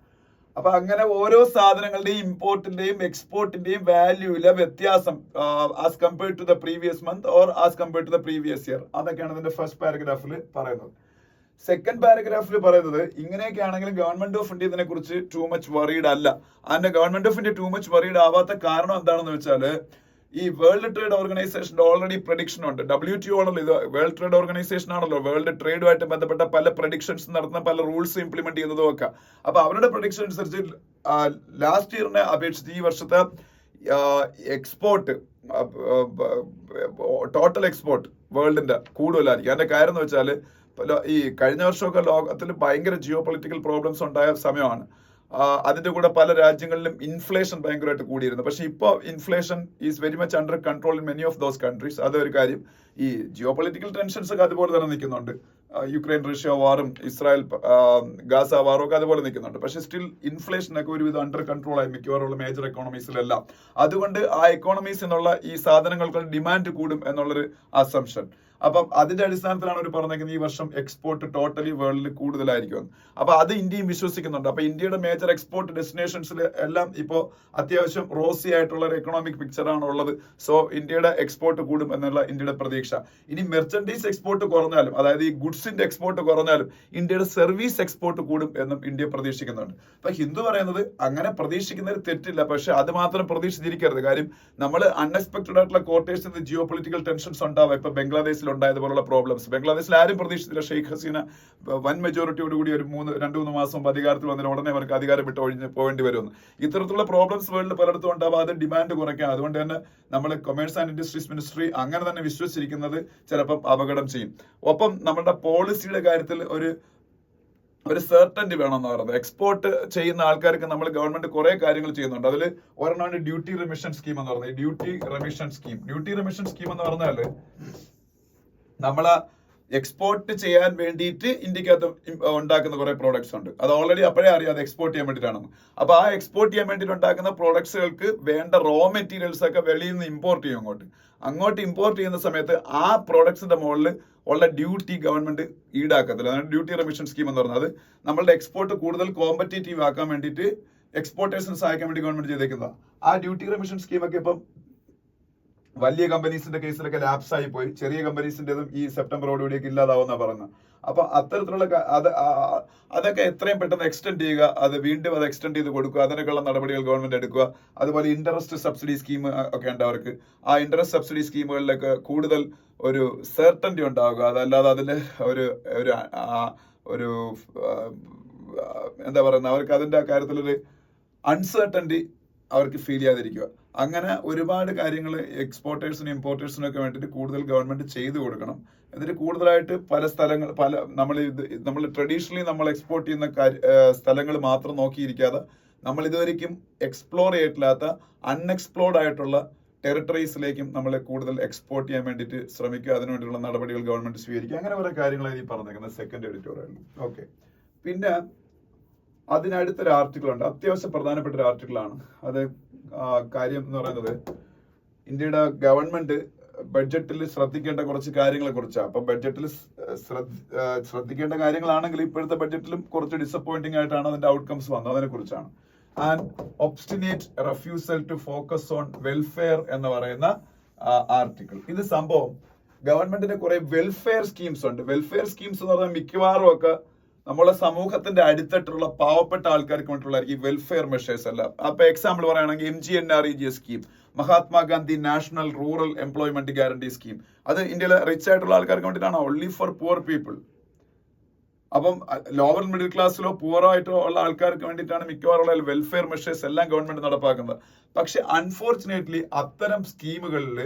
അപ്പൊ അങ്ങനെ ഓരോ സാധനങ്ങളുടെയും ഇമ്പോർട്ടിന്റെയും എക്സ്പോർട്ടിന്റെയും വാല്യൂയിലെ വ്യത്യാസം as compared to the previous month or as compared to the previous year, അതൊക്കെയാണ് ഇതിന്റെ ഫസ്റ്റ് പാരഗ്രാഫിൽ പറയുന്നത്. സെക്കൻഡ് പാരഗ്രാഫിൽ പറയുന്നത് ഇങ്ങനെയൊക്കെ ആണെങ്കിലും ഗവൺമെന്റ് ഓഫ് ഇന്ത്യ ഇതിനെ കുറിച്ച് ടു മച്ച് വറീഡ് അല്ല. അതിന്റെ government of India too much worried ആവാത്ത കാരണം എന്താണെന്ന് വെച്ചാൽ ഈ വേൾഡ് ട്രേഡ് ഓർഗനൈസേഷന്റെ ഓൾറെഡി പ്രഡിക്ഷൻ ഉണ്ട്. WTO ആണല്ലോ ഇത്, വേൾഡ് ട്രേഡ് ഓർഗനൈസേഷൻ ആണല്ലോ. വേൾഡ് ട്രേഡുമായിട്ട് ബന്ധപ്പെട്ട പല പ്രഡിക്ഷൻസ് നടത്തുന്ന, പല റൂൾസ് ഇംപ്ലിമെന്റ് ചെയ്യുന്നതും ഒക്കെ. അപ്പൊ അവരുടെ പ്രഡിക്ഷൻ അനുസരിച്ച് ലാസ്റ്റ് ഇയറിനെ അപേക്ഷിച്ച് ഈ വർഷത്തെ എക്സ്പോർട്ട്, ടോട്ടൽ എക്സ്പോർട്ട് വേൾഡിന്റെ കൂടുതലായിരിക്കും. അതിന്റെ കാര്യം എന്ന് വെച്ചാൽ ഈ കഴിഞ്ഞ വർഷമൊക്കെ ലോകത്തിൽ ഭയങ്കര ജിയോ പൊളിറ്റിക്കൽ പ്രോബ്ലംസ് ഉണ്ടായ സമയമാണ്. അതിന്റെ കൂടെ പല രാജ്യങ്ങളിലും ഇൻഫ്ലേഷൻ ഭയങ്കരമായിട്ട് കൂടിയിരുന്നു. പക്ഷെ ഇപ്പോൾ inflation is very much under control in many of those countries. അതൊരു കാര്യം. ഈ ജിയോ പൊളിറ്റിക്കൽ ടെൻഷൻസ് ഒക്കെ അതുപോലെ തന്നെ നിൽക്കുന്നുണ്ട്. യുക്രൈൻ റഷ്യ വാറും ഇസ്രായേൽ ഗാസ വാറും ഒക്കെ അതുപോലെ നിൽക്കുന്നുണ്ട്. പക്ഷെ സ്റ്റിൽ ഇൻഫ്ലേഷൻ ഒക്കെ ഒരുവിധം അണ്ടർ കൺട്രോൾ ആയി മിക്കവാറുള്ള മേജർ എക്കോണമീസിലെല്ലാം. അതുകൊണ്ട് ആ എക്കോണമീസ് എന്നുള്ള ഈ സാധനങ്ങൾക്ക് ഡിമാൻഡ് കൂടും എന്നുള്ളൊരു അസംഷൻ. അപ്പം അതിന്റെ അടിസ്ഥാനത്തിലാണ് അവർ പറഞ്ഞേക്കുന്നത് ഈ വർഷം എക്സ്പോർട്ട് ടോട്ടലി വേൾഡിൽ കൂടുതലായിരിക്കും. അപ്പൊ അത് ഇന്ത്യയും വിശ്വസിക്കുന്നുണ്ട്. അപ്പൊ ഇന്ത്യയുടെ മേജർ എക്സ്പോർട്ട് ഡെസ്റ്റിനേഷൻസിൽ എല്ലാം ഇപ്പോൾ അത്യാവശ്യം റോസി ആയിട്ടുള്ള ഒരു എക്കണോമിക് പിക്ചറാണ് ഉള്ളത്. സോ ഇന്ത്യയുടെ എക്സ്പോർട്ട് കൂടും എന്നുള്ള ഇന്ത്യയുടെ പ്രതീക്ഷ. ഇനി മെർച്ചൻഡൈസ് എക്സ്പോർട്ട് കുറഞ്ഞാലും, അതായത് ഈ ഗുഡ്സിന്റെ എക്സ്പോർട്ട് കുറഞ്ഞാലും ഇന്ത്യയുടെ സർവീസ് എക്സ്പോർട്ട് കൂടും എന്നും ഇന്ത്യ പ്രതീക്ഷിക്കുന്നുണ്ട്. അപ്പൊ ഹിന്ദു പറയുന്നത് അങ്ങനെ പ്രതീക്ഷിക്കുന്നതിൽ തെറ്റില്ല, പക്ഷെ അത് മാത്രം പ്രതീക്ഷിച്ചിരിക്കരുത്. കാര്യം നമ്മൾ അൺഎക്സ്പെക്ടഡ് ആയിട്ടുള്ള ക്വാർട്ടേഴ്സിൽ ജിയോ പൊളിറ്റിക്കൽ ടെൻഷൻസ് ഉണ്ടാവുക. ഇപ്പൊ ബംഗ്ലാദേശിൽ ഉണ്ടായതുപോലുള്ള പ്രോബ്ലംസ് ബംഗ്ലാദേശിൽ ആരും പ്രതീക്ഷിച്ചില്ല. ഷെയ്ഖ് ഹസീന വൻ മെജോറിറ്റിയോട് കൂടി ഒരു 2-3 മാസം അധികാരത്തിൽ വന്നതിന് ഉടനെ അവർക്ക് അധികാരം വിട്ട് ഒഴിഞ്ഞ് പോകേണ്ടി വരുമെന്ന്. ഇത്തരത്തിലുള്ള പ്രോബ്ലംസ് വേൾഡിൽ പലയിടത്തും ഉണ്ടാവും. അത് ഡിമാൻഡ് കുറയ്ക്കാം. അതുകൊണ്ട് തന്നെ നമ്മൾ കൊമേഴ്സ് ആൻഡ് ഇൻഡസ്ട്രീസ് മിനിസ്ട്രി അങ്ങനെ തന്നെ വിശ്വസിച്ചിരിക്കുന്നത് ചിലപ്പം അപകടം ചെയ്യും. ഒപ്പം നമ്മുടെ പോളിസിയുടെ കാര്യത്തിൽ ഒരു ഒരു സെർട്ടൻറ്റി വേണമെന്ന് പറയുന്നത്. എക്സ്പോർട്ട് ചെയ്യുന്ന ആൾക്കാർക്ക് നമ്മൾ ഗവൺമെന്റ് കുറെ കാര്യങ്ങൾ ചെയ്യുന്നുണ്ട്. അതിൽ ഒരെണ്ണമാണ് ഡ്യൂട്ടി റിമിഷൻ സ്കീം എന്ന് പറയുന്നത്. ഡ്യൂട്ടി റിമിഷൻ സ്കീം എന്ന് പറഞ്ഞാൽ നമ്മളെ എക്സ്പോർട്ട് ചെയ്യാൻ വേണ്ടിയിട്ട് ഇന്ത്യക്കകത്ത് ഉണ്ടാക്കുന്ന കുറെ പ്രോഡക്ട്സ് ഉണ്ട്. അത് ഓൾറെഡി അപ്പോഴേ അറിയാം അത് എക്സ്പോർട്ട് ചെയ്യാൻ വേണ്ടിയിട്ടാണ്. അപ്പൊ ആ എക്സ്പോർട്ട് ചെയ്യാൻ വേണ്ടിയിട്ട് ഉണ്ടാക്കുന്ന പ്രോഡക്ട്സുകൾക്ക് വേണ്ട റോ മെറ്റീരിയൽസ് ഒക്കെ വെളിയിൽ നിന്ന് ഇമ്പോർട്ട് ചെയ്യും. അങ്ങോട്ട് ഇമ്പോർട്ട് ചെയ്യുന്ന സമയത്ത് ആ പ്രോഡക്ട്സിന്റെ മുകളിൽ ഉള്ള ഡ്യൂട്ടി ഗവൺമെന്റ് ഈടാക്കത്തില്ല. അതാണ് ഡ്യൂട്ടി റിമിഷൻ സ്കീം എന്ന് പറയുന്നത്. നമ്മളുടെ എക്സ്പോർട്ട് കൂടുതൽ കോമ്പറ്റേറ്റീവ് ആക്കാൻ വേണ്ടിയിട്ട് എക്സ്പോർട്ടേഴ്സിനെ സഹായിക്കാൻ വേണ്ടി ഗവൺമെന്റ് ചെയ്തേക്കുന്നതാണ്. ആ ഡ്യൂട്ടി റിമിഷൻ സ്കീമൊക്കെ ഇപ്പം വലിയ കമ്പനീസിന്റെ കേസിലൊക്കെ ലാപ്സ് ആയി പോയി. ചെറിയ കമ്പനീസിന്റേതും ഈ സെപ്റ്റംബറോടുകൂടിയൊക്കെ ഇല്ലാതാവുന്ന പറയുന്നത്. അപ്പൊ അത്തരത്തിലുള്ള അതൊക്കെ എത്രയും പെട്ടെന്ന് എക്സ്റ്റെൻഡ് ചെയ്യുക, അത് വീണ്ടും അത് എക്സ്റ്റെൻഡ് ചെയ്ത് കൊടുക്കുക, അതിനൊക്കെയുള്ള നടപടികൾ ഗവൺമെന്റ് എടുക്കുക. അതുപോലെ ഇൻട്രസ്റ്റ് സബ്സിഡി സ്കീം ഒക്കെ ഉണ്ട് അവർക്ക്. ആ ഇൻട്രസ്റ്റ് സബ്സിഡി സ്കീമുകളിലൊക്കെ കൂടുതൽ ഒരു സെർട്ടൻറ്റി ഉണ്ടാവുക. അതല്ലാതെ അതിൽ ഒരു ഒരു എന്താ പറയുന്നത്, അവർക്ക് അതിന്റെ കാര്യത്തിലൊരു അൺസർട്ടൻറ്റി അവർക്ക് ഫീൽ ചെയ്യാതിരിക്കുക. അങ്ങനെ ഒരുപാട് കാര്യങ്ങൾ എക്സ്പോർട്ടേഴ്സിനും ഇമ്പോർട്ടേഴ്സിനും ഒക്കെ വേണ്ടിയിട്ട് കൂടുതൽ ഗവൺമെന്റ് ചെയ്തു കൊടുക്കണം. എന്നിട്ട് കൂടുതലായിട്ട് പല സ്ഥലങ്ങൾ നമ്മൾ ട്രഡീഷണലി നമ്മൾ എക്സ്പോർട്ട് ചെയ്യുന്ന സ്ഥലങ്ങൾ മാത്രം നോക്കിയിരിക്കാതെ നമ്മൾ ഇതുവരെയും എക്സ്പ്ലോർ ചെയ്തിട്ടില്ലാത്ത അൺഎക്സ്പ്ലോർഡ് ആയിട്ടുള്ള ടെറിട്ടറീസിലേക്കും നമ്മൾ കൂടുതൽ എക്സ്പോർട്ട് ചെയ്യാൻ വേണ്ടിയിട്ട് ശ്രമിക്കുക. അതിനുവേണ്ടിയുള്ള നടപടികൾ ഗവൺമെന്റ് സ്വീകരിക്കുക. അങ്ങനെ കുറെ കാര്യങ്ങളാണ് ഈ പറഞ്ഞേക്കുന്നത് സെക്കൻഡ് എഡിറ്റോറിയൽ. ഓക്കെ, പിന്നെ അതിനടുത്തൊരു ആർട്ടിക്കിൾ ഉണ്ട്, അത്യാവശ്യം പ്രധാനപ്പെട്ട ഒരു ആർട്ടിക്കിളാണ്. അത് കാര്യം എന്ന് പറയുന്നത് ഇന്ത്യയുടെ ഗവൺമെന്റ് ബഡ്ജറ്റിൽ ശ്രദ്ധിക്കേണ്ട കുറച്ച് കാര്യങ്ങളെ കുറിച്ചാണ്. അപ്പൊ ബഡ്ജറ്റിൽ ശ്രദ്ധിക്കേണ്ട കാര്യങ്ങളാണെങ്കിൽ ഇപ്പോഴത്തെ ബഡ്ജറ്റിലും കുറച്ച് ഡിസപ്പോയിന്റിംഗ് ആയിട്ടാണ് അതിന്റെ ഔട്ട്കംസ് വന്നത്. അതിനെ കുറിച്ചാണ്. And obstinate refusal to focus on welfare എന്ന് പറയുന്ന ആർട്ടിക്കിൾ. ഇത് സംഭവം ഗവൺമെന്റിന്റെ കുറെ വെൽഫെയർ സ്കീംസ് ഉണ്ട്. വെൽഫെയർ സ്കീംസ് എന്ന് പറഞ്ഞാൽ മിക്കവാറും ഒക്കെ നമ്മളെ സമൂഹത്തിന്റെ അടിത്തട്ടുള്ള പാവപ്പെട്ട ആൾക്കാർക്ക് വേണ്ടിയിട്ടുള്ള ഈ വെൽഫെയർ മെഷേഴ്സ് അല്ല. അപ്പൊ എക്സാമ്പിൾ പറയുകയാണെങ്കിൽ MGNREGA scheme, Mahatma Gandhi national rural employment guarantee scheme. അത് ഇന്ത്യയിലെ റിച്ച് ആയിട്ടുള്ള ആൾക്കാർക്ക് വേണ്ടിയിട്ടാണ്, ഓൺലി ഫോർ പുവർ പീപ്പിൾ. അപ്പം ലോവർ മിഡിൽ ക്ലാസ്സിലോ പുവറോ ആയിട്ടോ ഉള്ള ആൾക്കാർക്ക് വേണ്ടിയിട്ടാണ് മിക്കവാറുള്ള വെൽഫെയർ മെഷേഴ്സ് എല്ലാം ഗവൺമെന്റ് നടപ്പാക്കുന്നത്. പക്ഷെ അൺഫോർച്ചുനേറ്റ്ലി അത്തരം സ്കീമുകളിൽ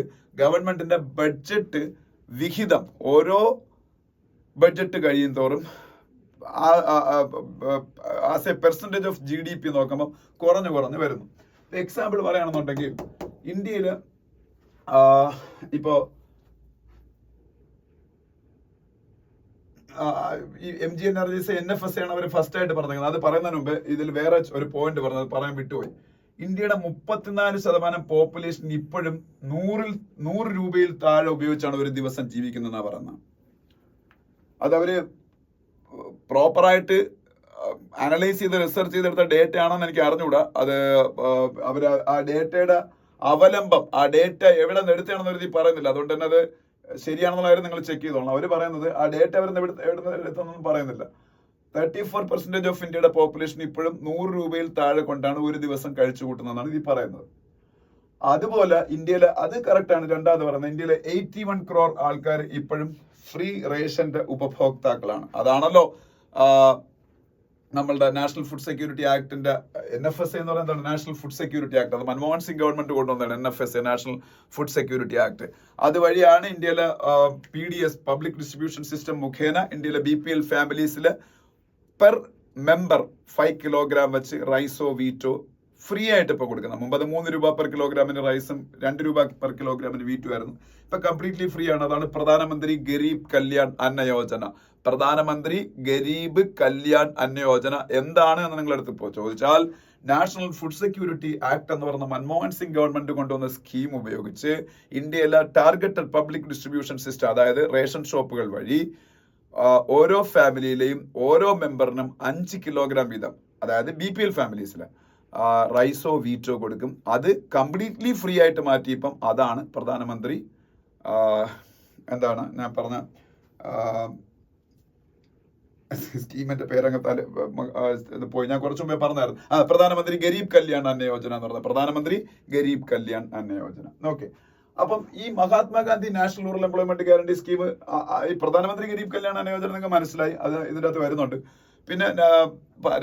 ഗവൺമെന്റിന്റെ ബഡ്ജറ്റ് വിഹിതം ഓരോ ബഡ്ജറ്റ് കഴിയും തോറും as A percentage of GDP നോക്കുമ്പോൾ കുറഞ്ഞു വരുന്നു. എക്സാമ്പിൾ പറയുകയാണെന്നുണ്ടെങ്കിൽ ഇന്ത്യയിൽ ഇപ്പോ ഈ MGNREGA NFSA ആണ് അവർ ഫസ്റ്റ് ആയിട്ട് പറഞ്ഞത്. അത് പറയുന്നതിന് മുമ്പ് ഇതിൽ വേറെ ഒരു പോയിന്റ് പറയാൻ വിട്ടുപോയി. ഇന്ത്യയുടെ 34% പോപ്പുലേഷൻ ഇപ്പോഴും 100 രൂപയിൽ താഴെ ഉപയോഗിച്ചാണ് ഒരു ദിവസം ജീവിക്കുന്നതെന്നാണ് പറയുന്നത്. അതവര് പ്രോപ്പറായിട്ട് അനലൈസ് ചെയ്ത് റിസർച്ച് ചെയ്തെടുത്ത ഡേറ്റ ആണെന്ന് എനിക്ക് അറിഞ്ഞുകൂടാ. അത് അവര് ആ ഡേറ്റയുടെ അവലംബം, ആ ഡേറ്റ എവിടെ നിന്ന് എടുത്താണെന്ന് അവർ പറയുന്നില്ല. അതുകൊണ്ട് തന്നെ അത് ശരിയാണെന്നുള്ള കാര്യം നിങ്ങൾ ചെക്ക് ചെയ്തോളണം. അവർ പറയുന്നത് ആ ഡേറ്റ അവർ എവിടെ എടുത്തൊന്നും പറയുന്നില്ല. 34% ഓഫ് ഇന്ത്യയുടെ പോപ്പുലേഷൻ ഇപ്പോഴും 100 രൂപയിൽ താഴെ കൊണ്ടാണ് ഒരു ദിവസം കഴിച്ചു കൂട്ടുന്നതെന്നാണ് ഇത് പറയുന്നത്. അതുപോലെ ഇന്ത്യയിലെ, അത് കറക്റ്റ് ആണ്, രണ്ടാമത് പറയുന്നത് ഇന്ത്യയിലെ 81 crore ആൾക്കാർ ഇപ്പോഴും ഫ്രീ റേഷന്റെ ഉപഭോക്താക്കളാണ്. അതാണല്ലോ നമ്മളുടെ നാഷണൽ ഫുഡ് സെക്യൂരിറ്റി ആക്ടിന്റെ NFSA എന്ന് പറയുന്നത് നാഷണൽ ഫുഡ് സെക്യൂരിറ്റി ആക്ട്. അത് മൻമോഹൻ സിംഗ് ഗവൺമെന്റ് കൊണ്ടുവന്നതാണ് NFSA, national food security act. അതുവഴിയാണ് ഇന്ത്യയിലെ PDS പബ്ലിക് ഡിസ്ട്രിബ്യൂഷൻ സിസ്റ്റം മുഖേന ഇന്ത്യയിലെ BPL ഫാമിലീസിൽ പെർ മെമ്പർ 5 കിലോഗ്രാം വെച്ച് റൈസോ വീറ്റോ ഫ്രീ ആയിട്ട് ഇപ്പൊ കൊടുക്കുന്നത്. മുമ്പ് അത് 3 രൂപ പെർ കിലോഗ്രാമിന് റൈസും 2 രൂപ പെർ കിലോഗ്രാമിന് വീറ്റും ആയിരുന്നു. ഇപ്പൊ കംപ്ലീറ്റ്ലി ഫ്രീ ആണ്. അതാണ് പ്രധാനമന്ത്രി ഗരീബ് കല്യാൺ അന്ന യോജന. പ്രധാനമന്ത്രി ഗരീബ് കല്യാൺ അന്ന യോജന എന്താണ് എന്ന് നിങ്ങളെടുത്ത് ഇപ്പോൾ ചോദിച്ചാൽ, നാഷണൽ ഫുഡ് സെക്യൂരിറ്റി ആക്ട് എന്ന് പറയുന്ന മൻമോഹൻ സിംഗ് ഗവൺമെന്റ് കൊണ്ടുവന്ന സ്കീം ഉപയോഗിച്ച് ഇന്ത്യയിലെ ടാർഗറ്റഡ് പബ്ലിക് ഡിസ്ട്രിബ്യൂഷൻ സിസ്റ്റം, അതായത് റേഷൻ ഷോപ്പുകൾ വഴി ഓരോ ഫാമിലിയിലെയും ഓരോ മെമ്പറിനും 5 കിലോഗ്രാം വീതം, അതായത് BPL ഫാമിലീസിലെ റൈസോ വീറ്റോ കൊടുക്കും. അത് കംപ്ലീറ്റ്ലി ഫ്രീ ആയിട്ട് മാറ്റിയപ്പം അതാണ് പ്രധാനമന്ത്രി എന്താണ് ഞാൻ പറഞ്ഞ സ്കീമിന്റെ പേരങ്ങത്താല് പോയി, ഞാൻ കുറച്ചു മുമ്പേ പറഞ്ഞായിരുന്നു. പ്രധാനമന്ത്രി ഗരീബ് കല്യാൺ അന്ന യോജന എന്ന് പറഞ്ഞത്, പ്രധാനമന്ത്രി ഗരീബ് കല്യാൺ അന്ന യോജന. ഓക്കെ, അപ്പം ഈ Mahatma Gandhi national rural employment guarantee scheme, ഈ പ്രധാനമന്ത്രി ഗരീബ് കല്യാൺ അന്ന യോജന നിങ്ങൾക്ക് മനസ്സിലായി, അത് ഇതിൻ്റെ അകത്ത് വരുന്നുണ്ട്. പിന്നെ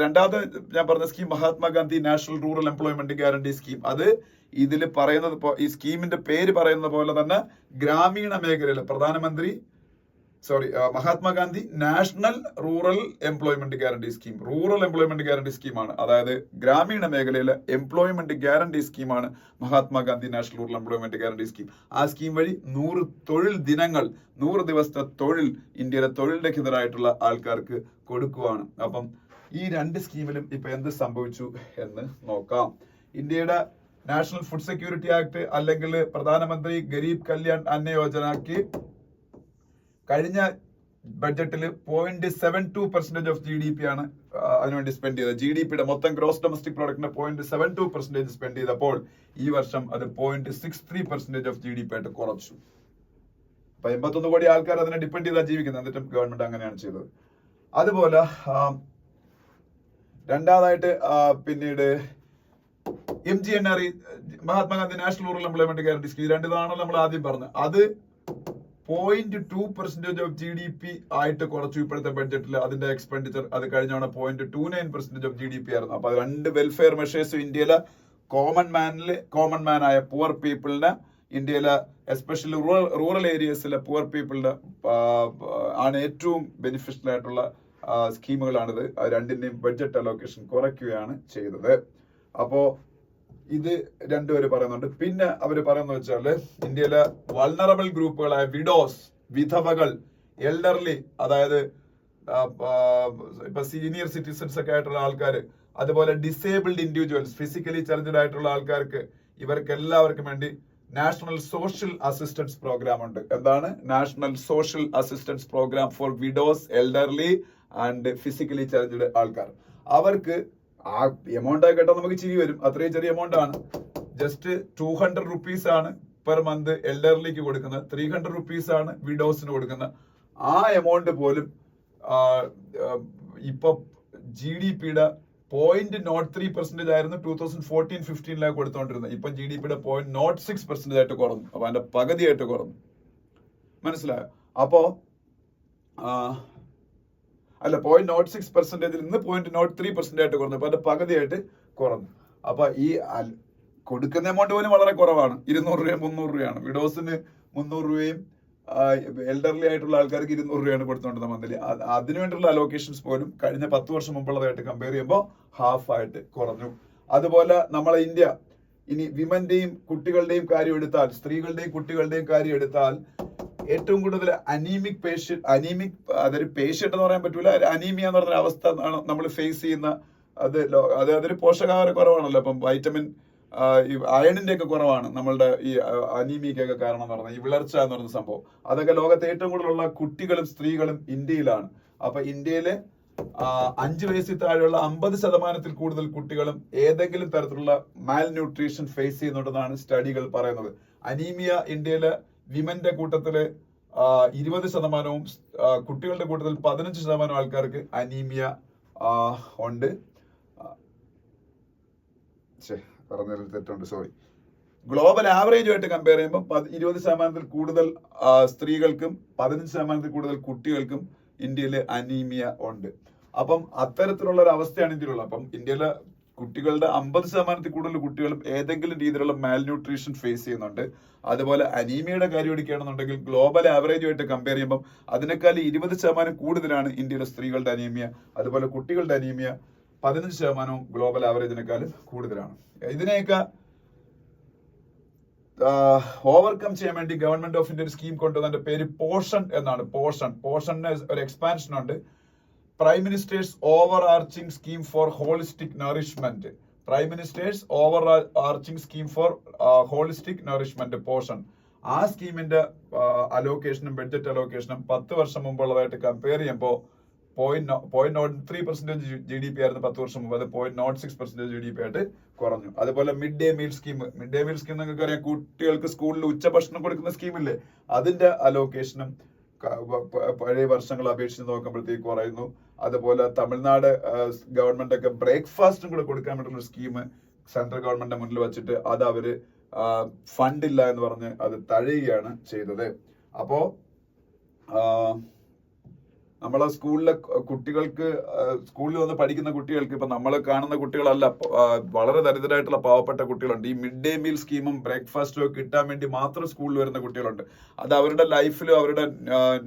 രണ്ടാമത് ഞാൻ പറഞ്ഞ scheme Mahatma Gandhi national rural employment guarantee scheme. അത് ഇതിൽ പറയുന്നത്, ഈ സ്കീമിന്റെ പേര് പറയുന്നത് പോലെ തന്നെ ഗ്രാമീണ മേഖലയിൽ പ്രധാനമന്ത്രി Mahatma Gandhi national rural employment guarantee scheme. Rural employment guarantee സ്കീമാണ്, അതായത് ഗ്രാമീണ മേഖലയിലെ എംപ്ലോയ്മെന്റ് ഗ്യാരണ്ടി സ്കീമാണ് Mahatma Gandhi national rural employment guarantee scheme. ആ സ്കീം വഴി 100 തൊഴിൽ ദിനങ്ങൾ, 100 ദിവസത്തെ തൊഴിൽ ഇന്ത്യയിലെ തൊഴിൽ രഹിതരായിട്ടുള്ള ആൾക്കാർക്ക് കൊടുക്കുവാണ്. അപ്പം ഈ 2 സ്കീമിലും ഇപ്പൊ എന്ത് സംഭവിച്ചു എന്ന് നോക്കാം. ഇന്ത്യയുടെ നാഷണൽ ഫുഡ് സെക്യൂരിറ്റി ആക്ട് അല്ലെങ്കിൽ പ്രധാനമന്ത്രി ഗരീബ് കല്യാൺ അന്ന യോജനയ്ക്ക് കഴിഞ്ഞ ബഡ്ജറ്റിൽ 0.72% ഓഫ് GDP ആണ് അതിനുവേണ്ടി സ്പെൻഡ് ചെയ്തത്. GDPയുടെ മൊത്തം ഗ്രോസ് ഡൊമസ്റ്റിക് പ്രോഡക്റ്റിന്റെ 0.72% സ്പെൻഡ് ചെയ്തപ്പോൾ ഈ വർഷം അത് 0.63% ഓഫ് GDP ആയിട്ട് കുറച്ചു. അപ്പൊ 81 കോടി ആൾക്കാർ അതിനെ ഡിപ്പെൻഡ് ചെയ്താ ജീവിക്കുന്നത്, എന്നിട്ടും ഗവൺമെന്റ് അങ്ങനെയാണ് ചെയ്തത്. അതുപോലെ രണ്ടാമതായിട്ട് പിന്നീട് MGNRE, Mahatma Gandhi national rural employment guarantee scheme, 2 ഇതാണല്ലോ നമ്മൾ ആദ്യം പറഞ്ഞത്. അത് 0.2% ഓഫ് GDP ആയിട്ട് കുറച്ചു ഇപ്പോഴത്തെ ബഡ്ജറ്റിൽ. അതിന്റെ എക്സ്പെൻഡിച്ചർ അത് കഴിഞ്ഞ 0.29% ഓഫ് GDP ആയിരുന്നു. അപ്പൊ 2 വെൽഫെയർ മെഷേഴ്സ് ഇന്ത്യയിലെ കോമൺ മാനായ പുവർ പീപ്പിളിന്, ഇന്ത്യയിലെ എസ്പെഷ്യലി റൂറൽ ഏരിയസിലെ പുവർ പീപ്പിളിന് ആണ് ഏറ്റവും ബെനിഫിഷ്യൽ ആയിട്ടുള്ള സ്കീമുകളാണിത്. 2ന്റെയും ബഡ്ജറ്റ് അലോക്കേഷൻ കുറയ്ക്കുകയാണ് ചെയ്തത്. അപ്പോ ഇത് 2 പേര് പറയുന്നുണ്ട്. പിന്നെ അവര് പറയുന്നത് വെച്ചാല് ഇന്ത്യയിലെ വൾണറബിൾ ഗ്രൂപ്പുകളായ വിഡോസ്, വിധവകൾ, എൽഡർലി, അതായത് ഇപ്പൊ സീനിയർ സിറ്റിസൺസ് ഒക്കെ ആയിട്ടുള്ള ആൾക്കാർ, അതുപോലെ ഡിസേബിൾഡ് ഇൻഡിവിജ്വൽസ്, ഫിസിക്കലി ചലഞ്ചഡ് ആയിട്ടുള്ള ആൾക്കാർക്ക്, ഇവർക്ക് എല്ലാവർക്കും വേണ്ടി നാഷണൽ സോഷ്യൽ അസിസ്റ്റൻസ് പ്രോഗ്രാം ഉണ്ട്. എന്താണ് national social assistance programme for widows, elderly and physically challenged ആൾക്കാർ. അവർക്ക് ആ എമൗണ്ട് ആയി കേട്ടാൽ നമുക്ക് ചിരി വരും, അത്രയും ചെറിയ എമൗണ്ട് ആണ്. ജസ്റ്റ് 200 rupees ആണ് പെർ മന്ത് എൽഡർലിക്ക് കൊടുക്കുന്നത്, 300 rupees ആണ് വിഡോസിന് കൊടുക്കുന്നത്. ആ എമൗണ്ട് പോലും ഇപ്പൊ GDPയുടെ 0.03% ആയിരുന്നു 2014-15 കൊടുത്തോണ്ടിരുന്നത്. ഇപ്പൊ GDPയുടെ 0.06% ആയിട്ട് കുറഞ്ഞു. അപ്പൊ അതിന്റെ പകുതിയായിട്ട് കുറഞ്ഞു. മനസ്സിലായോ? അപ്പോ അല്ല, 0.06% നിന്ന് 0.03% ആയിട്ട് കുറഞ്ഞു. അപ്പൊ അതിന്റെ പകുതിയായിട്ട് കുറഞ്ഞു. അപ്പൊ ഈ കൊടുക്കുന്ന എമൗണ്ട് പോലും വളരെ കുറവാണ്. 200 രൂപയും 300 രൂപയാണ്. വിഡോസിന് 300 രൂപയും എൽഡർലി ആയിട്ടുള്ള ആൾക്കാർക്ക് 200 രൂപയാണ് കൊടുത്തുകൊണ്ടിരുന്നത് മന്ത്ലി. അതിനുവേണ്ടിയുള്ള അലോക്കേഷൻസ് പോലും കഴിഞ്ഞ 10 വർഷം മുമ്പുള്ളതായിട്ട് കമ്പയർ ചെയ്യുമ്പോൾ ഹാഫ് ആയിട്ട് കുറഞ്ഞു. അതുപോലെ നമ്മളെ ഇന്ത്യ ഇനി വിമന്റെയും കുട്ടികളുടെയും കാര്യം എടുത്താൽ, സ്ത്രീകളുടെയും കുട്ടികളുടെയും കാര്യം എടുത്താൽ, ഏറ്റവും കൂടുതൽ അതൊരു പേഷ്യന്റ് എന്ന് പറയാൻ പറ്റൂല, അനീമിയ എന്ന് പറഞ്ഞ അവസ്ഥ നമ്മൾ ഫേസ് ചെയ്യുന്ന അതൊരു പോഷകാഹാര കുറവാണല്ലോ. അപ്പം വൈറ്റമിൻ അയണിന്റെ ഒക്കെ കുറവാണ് നമ്മളുടെ ഈ അനീമിക്കൊക്കെ കാരണം എന്ന് പറഞ്ഞാൽ ഈ വിളർച്ച എന്ന് പറയുന്ന സംഭവം. അതൊക്കെ ലോകത്തെ ഏറ്റവും കൂടുതലുള്ള കുട്ടികളും സ്ത്രീകളും ഇന്ത്യയിലാണ്. അപ്പൊ ഇന്ത്യയിലെ 5 വയസ്സിൽ താഴെയുള്ള 50% കൂടുതൽ കുട്ടികളും ഏതെങ്കിലും തരത്തിലുള്ള മാൽ ന്യൂട്രീഷൻ ഫേസ് ചെയ്യുന്നുണ്ടെന്നാണ് സ്റ്റഡികൾ പറയുന്നത്. അനീമിയ ഇന്ത്യയിലെ വിമന്റെ കൂട്ടത്തില് 20%, കുട്ടികളുടെ കൂട്ടത്തിൽ 15% ആൾക്കാർക്ക് അനീമിയ ഉണ്ട്. പറഞ്ഞതിൽ തെറ്റുണ്ട്, സോറി. ഗ്ലോബൽ ആവറേജുമായിട്ട് കമ്പയർ ചെയ്യുമ്പോൾ 20% കൂടുതൽ സ്ത്രീകൾക്കും 15% കൂടുതൽ കുട്ടികൾക്കും ഇന്ത്യയിൽ അനീമിയ ഉണ്ട്. അപ്പം അത്തരത്തിലുള്ള ഒരു അവസ്ഥയാണ് ഇന്ത്യയിലുള്ളത്. അപ്പം ഇന്ത്യയിലെ കുട്ടികളുടെ 50% കൂടുതൽ കുട്ടികളും ഏതെങ്കിലും രീതിയിലുള്ള മാൽ ന്യൂട്രീഷൻ ഫേസ് ചെയ്യുന്നുണ്ട്. അതുപോലെ അനീമിയയുടെ കാര്യം എടുക്കുകയാണെന്നുണ്ടെങ്കിൽ ഗ്ലോബൽ ആവറേജുമായിട്ട് കമ്പയർ ചെയ്യുമ്പോൾ അതിനേക്കാൾ 20% കൂടുതലാണ് ഇന്ത്യയിലെ സ്ത്രീകളുടെ അനീമിയ. അതുപോലെ കുട്ടികളുടെ അനീമിയ 15% ഗ്ലോബൽ ആവറേജിനേക്കാളും കൂടുതലാണ്. ഇതിനെയൊക്കെ ഓവർകം ചെയ്യാൻ വേണ്ടി ഗവൺമെന്റ് ഓഫ് ഇന്ത്യ ഒരു സ്കീം കൊണ്ടുവന്നതിന്റെ പേര് പോഷൻ എന്നാണ്. പോഷന് ഒരു എക്സ്പാൻഷൻ ഉണ്ട്. Prime minister's overarching scheme for holistic nourishment. Prime minister's overarching scheme for holistic nourishment, Poshan. ആ സ്കീമിന്റെ അലോക്കേഷനും ബഡ്ജറ്റ് അലോക്കേഷനും 10 വർഷം മുമ്പുള്ളതായിട്ട് കമ്പയർ ചെയ്യുമ്പോൾ 0.03% GDP ആയിരുന്നു 10 വർഷം മുമ്പ്. അത് 0.06% GDP ആയിട്ട് കുറഞ്ഞു. അതുപോലെ മിഡ് ഡേ മീൽ സ്കീം നിങ്ങൾക്ക് അറിയാം, കുട്ടികൾക്ക് സ്കൂളിൽ ഉച്ചഭക്ഷണം കൊടുക്കുന്ന സ്കീമില്ലേ, അതിന്റെ അലോക്കേഷനും പഴയ വർഷങ്ങൾ അപേക്ഷിച്ച് നോക്കുമ്പോഴത്തേക്ക് കുറയുന്നു. അതുപോലെ തമിഴ്നാട് ഗവൺമെന്റ് ഒക്കെ ബ്രേക്ക്ഫാസ്റ്റും കൂടെ കൊടുക്കാൻ വേണ്ടിയുള്ള സ്കീം സെൻട്രൽ ഗവൺമെന്റിന്റെ മുന്നിൽ വെച്ചിട്ട് അത് അവര് ഫണ്ടില്ല എന്ന് പറഞ്ഞ് അത് തഴയുകയാണ് ചെയ്തത്. അപ്പോ നമ്മളെ സ്കൂളിലെ കുട്ടികൾക്ക്, സ്കൂളിൽ വന്ന് പഠിക്കുന്ന കുട്ടികൾക്ക്, ഇപ്പൊ നമ്മൾ കാണുന്ന കുട്ടികളല്ല, വളരെ ദരിദ്രരായിട്ടുള്ള പാവപ്പെട്ട കുട്ടികളുണ്ട്. ഈ മിഡ് ഡേ മീൽ സ്കീമും ബ്രേക്ക്ഫാസ്റ്റും ഒക്കെ കിട്ടാൻ വേണ്ടി മാത്രം സ്കൂളിൽ വരുന്ന കുട്ടികളുണ്ട്. അത് അവരുടെ ലൈഫിലും അവരുടെ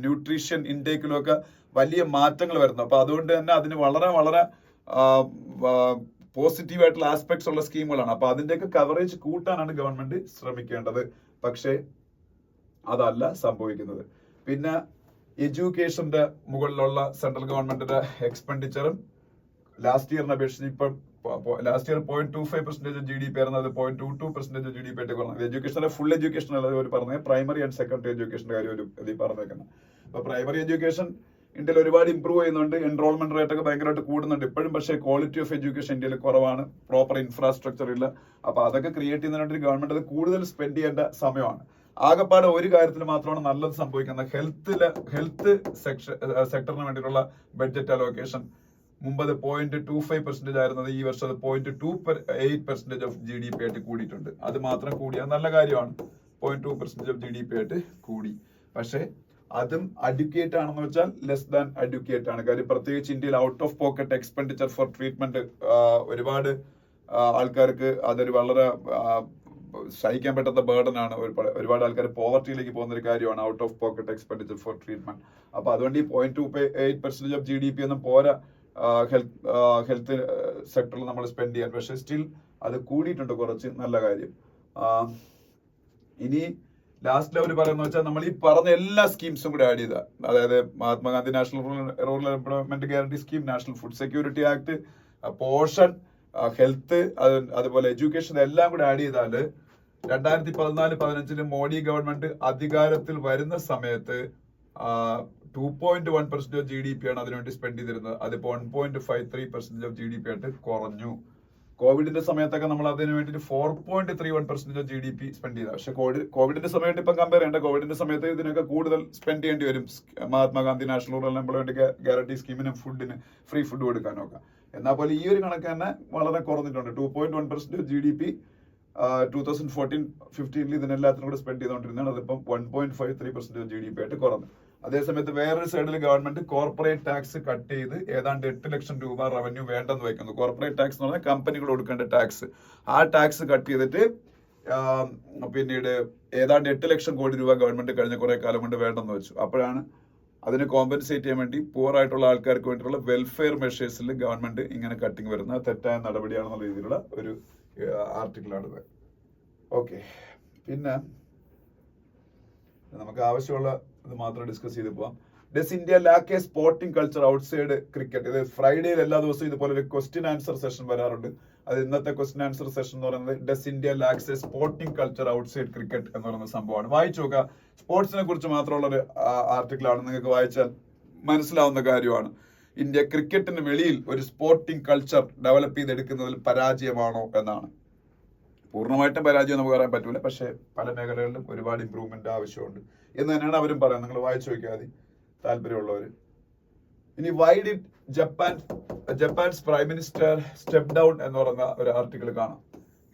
ന്യൂട്രീഷൻ ഇൻടേക്കിലും ഒക്കെ വലിയ മാറ്റങ്ങൾ വരുന്നു. അപ്പൊ അതുകൊണ്ട് തന്നെ അതിന് വളരെ വളരെ പോസിറ്റീവ് ആയിട്ടുള്ള ആസ്പെക്ട്സ് ഉള്ള സ്കീമുകളാണ്. അപ്പൊ അതിന്റെയൊക്കെ കവറേജ് കൂട്ടാനാണ് ഗവൺമെന്റ് ശ്രമിക്കേണ്ടത്. പക്ഷേ അതല്ല സംഭവിക്കുന്നത്. പിന്നെ എഡ്യൂക്കേഷന്റെ മുകളിലുള്ള സെൻട്രൽ ഗവൺമെന്റിന്റെ എക്സ്പെൻഡിച്ചറും ലാസ്റ്റ് ഇയറിനെ അപേക്ഷിച്ച് ഇപ്പം ലാസ്റ്റ് ഇയർ 0.25% GDP ആയിരുന്നു, അത് 0.22% GDP ആയിട്ട് കുറഞ്ഞത്. എഡ്യൂക്കേഷന്റെ ഫുൾ എഡ്യൂക്കേഷൻ അല്ലാതെ ഒരു പറഞ്ഞത് പ്രൈമറി ആൻഡ് സെക്കൻഡറി എഡ്യൂക്കേഷന്റെ കാര്യം ഒരു ഇതിൽ പറഞ്ഞേക്കുന്നത്. അപ്പൊ പ്രൈമറി എഡ്യൂക്കേഷൻ ഇന്ത്യയിൽ ഒരുപാട് ഇമ്പ്രൂവ് ചെയ്യുന്നുണ്ട്, എൻറോൾമെന്റ് റേറ്റ് ഒക്കെ ഭയങ്കരമായിട്ട് കൂടുന്നുണ്ട് ഇപ്പോഴും. പക്ഷേ ക്വാളിറ്റി ഓഫ് എഡ്യൂക്കേഷൻ ഇന്ത്യയിൽ കുറവാണ്, പ്രോപ്പർ ഇൻഫ്രാസ്ട്രക്ചർ ഇല്ല. അപ്പൊ അതൊക്കെ ക്രിയേറ്റ് ചെയ്യുന്നതിനായിട്ട് ഗവൺമെന്റ് അത് കൂടുതൽ സ്പെൻഡ് ചെയ്യേണ്ട സമയമാണ്. ആകെപ്പാടെ ഒരു കാര്യത്തിൽ മാത്രമാണ് നല്ലത് സംഭവിക്കുന്നത്. ഹെൽത്ത് സെക്ടറിന് വേണ്ടിയിട്ടുള്ള ബഡ്ജറ്റ് അലോക്കേഷൻ മുമ്പത് 0.25% ആയിരുന്നത് ഈ വർഷം അത് 0.28% ഓഫ് GDP ആയിട്ട് കൂടിയിട്ടുണ്ട്. അത് മാത്രം കൂടിയാൽ നല്ല കാര്യമാണ്. 0.2% ഓഫ് GDP ആയിട്ട് കൂടി. പക്ഷേ അതും അഡ്യൂക്കേറ്റ് ആണെന്ന് വെച്ചാൽ ലെസ് ദാൻ അഡ്യൂക്കേറ്റ് ആണ്. കാര്യം പ്രത്യേകിച്ച് ഇന്ത്യയിൽ out of pocket expenditure four treatment ഒരുപാട് ആൾക്കാർക്ക് അതൊരു വളരെ സഹിക്കാൻ പറ്റാത്ത ബേർഡൻ ആണ്. ഒരുപാട് ആൾക്കാർ പോവർട്ടിയിലേക്ക് പോകുന്ന ഒരു കാര്യമാണ് out of pocket expenditure four treatment. അപ്പൊ അതുകൊണ്ട് ഈ 0.28% ഓഫ് GDP ഒന്നും പോരാ ഹെൽത്ത് സെക്ടറിൽ നമ്മൾ സ്പെൻഡ് ചെയ്യാൻ. പക്ഷെ സ്റ്റിൽ അത് കൂടിയിട്ടുണ്ട് കുറച്ച്, നല്ല കാര്യം. ഇനി ലാസ്റ്റ് ലെവൽ പറയുന്ന വെച്ചാൽ നമ്മൾ ഈ പറഞ്ഞ എല്ലാ സ്കീംസും കൂടെ ആഡ് ചെയ്ത, അതായത് Mahatma Gandhi national rural employment guarantee scheme, national food security act, portion, health, അതുപോലെ എഡ്യൂക്കേഷൻ എല്ലാം കൂടെ ആഡ് ചെയ്താല് 2014-15 മോഡി ഗവൺമെന്റ് അധികാരത്തിൽ വരുന്ന സമയത്ത് 2.1% ഓഫ് GDP ആണ് അതിനുവേണ്ടി സ്പെൻഡ് ചെയ്തിരുന്നത്. അതിപ്പോ 1.53% ഓഫ് GDP ആയിട്ട് കുറഞ്ഞു. കോവിഡിന്റെ സമയത്തൊക്കെ നമ്മൾ അതിന് വേണ്ടിയിട്ട് 4.31% ഓഫ് GDP സ്പെൻഡ് ചെയ്ത. പക്ഷെ കോവിഡിന്റെ സമയത്ത് ഇപ്പം കമ്പയർ ചെയ്യേണ്ട, കോവിഡിന്റെ സമയത്ത് ഇതിനൊക്കെ കൂടുതൽ സ്പെൻഡ് ചെയ്യേണ്ടി വരും. Mahatma Gandhi national rural employment guarantee സ്കീമിനും ഫുഡിന് ഫ്രീ ഫുഡ് കൊടുക്കാനൊക്കെ. എന്നാൽ പോലെ ഈ ഒരു കണക്ക് തന്നെ വളരെ കുറഞ്ഞിട്ടുണ്ട്. 2.1% ഓഫ് GDP 2014-15 ഇതിനെല്ലാത്തിനും കൂടെ സ്പെൻഡ് ചെയ്തുകൊണ്ടിരുന്നതാണ്. അതിപ്പം 1.53% ഓഫ് GDP ആയിട്ട് കുറഞ്ഞു. അതേസമയത്ത് വേറൊരു സൈഡിൽ ഗവൺമെന്റ് കോർപ്പറേറ്റ് ടാക്സ് കട്ട് ചെയ്ത് ഏതാണ്ട് 8 ലക്ഷം രൂപ റവന്യൂ വേണ്ടെന്ന് വയ്ക്കുന്നു. കോർപ്പറേറ്റ് ടാക്സ് എന്ന് പറഞ്ഞാൽ കമ്പനികൾ കൊടുക്കേണ്ട ടാക്സ്. ആ ടാക്സ് കട്ട് ചെയ്തിട്ട് പിന്നീട് ഏതാണ്ട് 8 ലക്ഷം കോടി രൂപ ഗവൺമെന്റ് കഴിഞ്ഞ കുറെ കാലം കൊണ്ട് വേണ്ടെന്ന് വെച്ചു. അപ്പോഴാണ് അതിനെ കോമ്പൻസേറ്റ് ചെയ്യാൻ വേണ്ടി പൂർ ആയിട്ടുള്ള ആൾക്കാർക്ക് വേണ്ടിയിട്ടുള്ള വെൽഫെയർ മെഷേഴ്സിൽ ഗവൺമെന്റ് ഇങ്ങനെ കട്ടിങ് വരുന്ന തെറ്റായ നടപടിയാണെന്നുള്ള രീതിയിലുള്ള ഒരു ആർട്ടിക്കിളാണിത്. ഓക്കെ, പിന്നെ നമുക്ക് ആവശ്യമുള്ള ഇത് മാത്രം ഡിസ്കസ് ചെയ്ത് പോവാം. Does India lack a sporting culture outside cricket? ഇത് ഫ്രൈഡേയിൽ എല്ലാ ദിവസവും ഇതുപോലെ ഒരു ക്വസ്റ്റ്യൻ ആൻസർ സെഷൻ വരാറുണ്ട്. അത് ഇന്നത്തെ ക്വസ്റ്റ്യൻ ആൻസർ സെഷൻ എന്ന് പറയുന്നത് does India lakhs A sporting culture outside cricket എന്ന് പറയുന്ന സംഭവമാണ്. വായിച്ചു നോക്കുക. സ്പോർട്സിനെ കുറിച്ച് മാത്രമുള്ള ഒരു ആർട്ടിക്കിളാണ്. നിങ്ങൾക്ക് വായിച്ചാൽ മനസ്സിലാവുന്ന കാര്യമാണ്. ഇന്ത്യ ക്രിക്കറ്റിന് വെളിയിൽ ഒരു സ്പോർട്ടിംഗ് കൾച്ചർ ഡെവലപ്പ് ചെയ്തെടുക്കുന്നതിൽ പരാജയമാണോ എന്നാണ്. പൂർണ്ണമായിട്ടും പരാജയം നമുക്ക് പറയാൻ പറ്റൂല, പക്ഷേ പല മേഖലകളിലും ഒരുപാട് ഇമ്പ്രൂവ്മെന്റ് ആവശ്യമുണ്ട് എന്ന് തന്നെയാണ് അവരും പറയുന്നത്. നിങ്ങൾ വായിച്ചു നോക്കിയാൽ മതി താല്പര്യമുള്ളവര്. ഇനി why did ജപ്പാൻസ് prime minister step down എന്ന് പറയുന്ന ഒരു ആർട്ടിക്കിൾ കാണാം.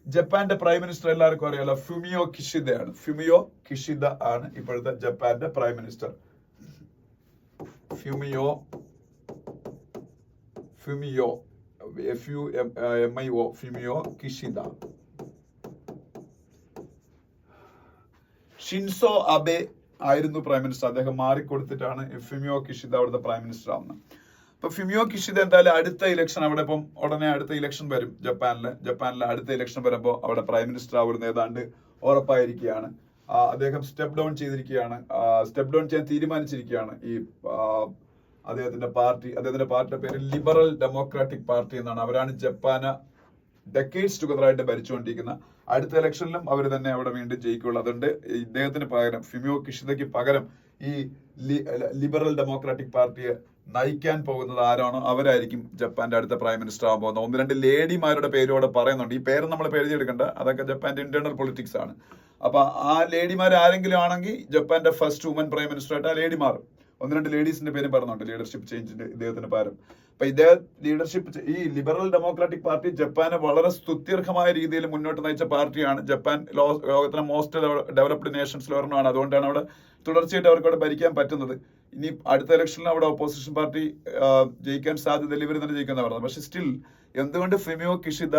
ജപ്പാന്റെ പ്രൈം മിനിസ്റ്റർ എല്ലാവർക്കും അറിയാലോ, ഫുമിയോ കിഷിദയാണ്. ഫുമിയോ കിഷിദ ആണ് ഇപ്പോഴത്തെ ജപ്പാന്റെ prime minister. Fumio FUMIO Fumio Kishida. Shinzo അബെ ആയിരുന്നു പ്രൈം മിനിസ്റ്റർ. അദ്ദേഹം മാറിക്കൊടുത്തിട്ടാണ് ഫുമിയോ കിഷിദ അവിടുത്തെ പ്രൈം മിനിസ്റ്റർ ആവുന്നത്. അപ്പൊ ഫുമിയോ കിഷിദ എന്തായാലും അടുത്ത ഇലക്ഷൻ, അവിടെ ഇപ്പം ഉടനെ അടുത്ത ഇലക്ഷൻ വരും ജപ്പാനിലെ അടുത്ത ഇലക്ഷൻ വരുമ്പോൾ അവിടെ പ്രൈം മിനിസ്റ്റർ ആവുന്ന ഏതാണ്ട് ഉറപ്പായിരിക്കുകയാണ്. അദ്ദേഹം സ്റ്റെപ്പ് ഡൗൺ ചെയ്തിരിക്കുകയാണ്. സ്റ്റെപ്പ് ഡൗൺ ചെയ്യാൻ തീരുമാനിച്ചിരിക്കുകയാണ്. ഈ അദ്ദേഹത്തിന്റെ പാർട്ടിയുടെ പേര് ലിബറൽ ഡെമോക്രാറ്റിക് പാർട്ടി എന്നാണ്. അവരാണ് ജപ്പാന് ഡെക്കേഡ്സ് ടുഗദറായിട്ട് ഭരിച്ചുകൊണ്ടിരിക്കുന്ന. അടുത്ത ഇലക്ഷനിലും അവർ തന്നെ അവിടെ വീണ്ടും ജയിക്കുള്ളൂ. അതുകൊണ്ട് ഇദ്ദേഹത്തിന് പകരം, ഫുമിയോ കിഷിദയ്ക്ക് പകരം ഈ ലിബറൽ ഡെമോക്രാറ്റിക് പാർട്ടിയെ നയിക്കാൻ പോകുന്നത് ആരാണോ അവരായിരിക്കും ജപ്പാന്റെ അടുത്ത പ്രൈം മിനിസ്റ്റർ ആകാൻ പോകുന്നത്. 1-2 ലേഡിമാരുടെ പേരും അവിടെ പറയുന്നുണ്ട്. ഈ പേര് നമ്മൾ എഴുതിയെടുക്കേണ്ട, അതൊക്കെ ജപ്പാന്റെ ഇന്റേണൽ പൊളിറ്റിക്സ് ആണ്. അപ്പൊ ആ ലേഡിമാർ ആരെങ്കിലും ആണെങ്കിൽ ജപ്പാന്റെ ഫസ്റ്റ് വുമൻ പ്രൈം മിനിസ്റ്റർ ആയിട്ട് ആ ലേഡി മാറും. ഒന്ന് രണ്ട് ലേഡീസിന്റെ പേരും പറഞ്ഞുണ്ട് ലീഡർഷിപ്പ് ചേഞ്ചിന്റെ ഇദ്ദേഹത്തിന് പകരം. അപ്പൊ ഇദ്ദേഹം ലീഡർഷിപ്പ് ഈ ലിബറൽ ഡെമോക്രാറ്റിക് പാർട്ടി ജപ്പാനെ വളരെ സ്തുത്യർഹമായ രീതിയിൽ മുന്നോട്ട് നയിച്ച പാർട്ടിയാണ്. ജപ്പാൻ ലോകത്തിലെ മോസ്റ്റ് ഡെവലപ്ഡ് നേഷൻസിൽ ഒരെണ്ണമാണ്. അതുകൊണ്ടാണ് അവിടെ തുടർച്ചയായിട്ട് അവർക്ക് അവിടെ ഭരിക്കാൻ പറ്റുന്നത്. ഇനി അടുത്ത ഇലക്ഷനിൽ അവിടെ ഓപ്പോസിഷൻ പാർട്ടി ജയിക്കാൻ സാധ്യതയില്ല, ഇവർ തന്നെ ജയിക്കുന്ന പറഞ്ഞത്. പക്ഷെ സ്റ്റിൽ എന്തുകൊണ്ട് ഫുമിയോ കിഷിദ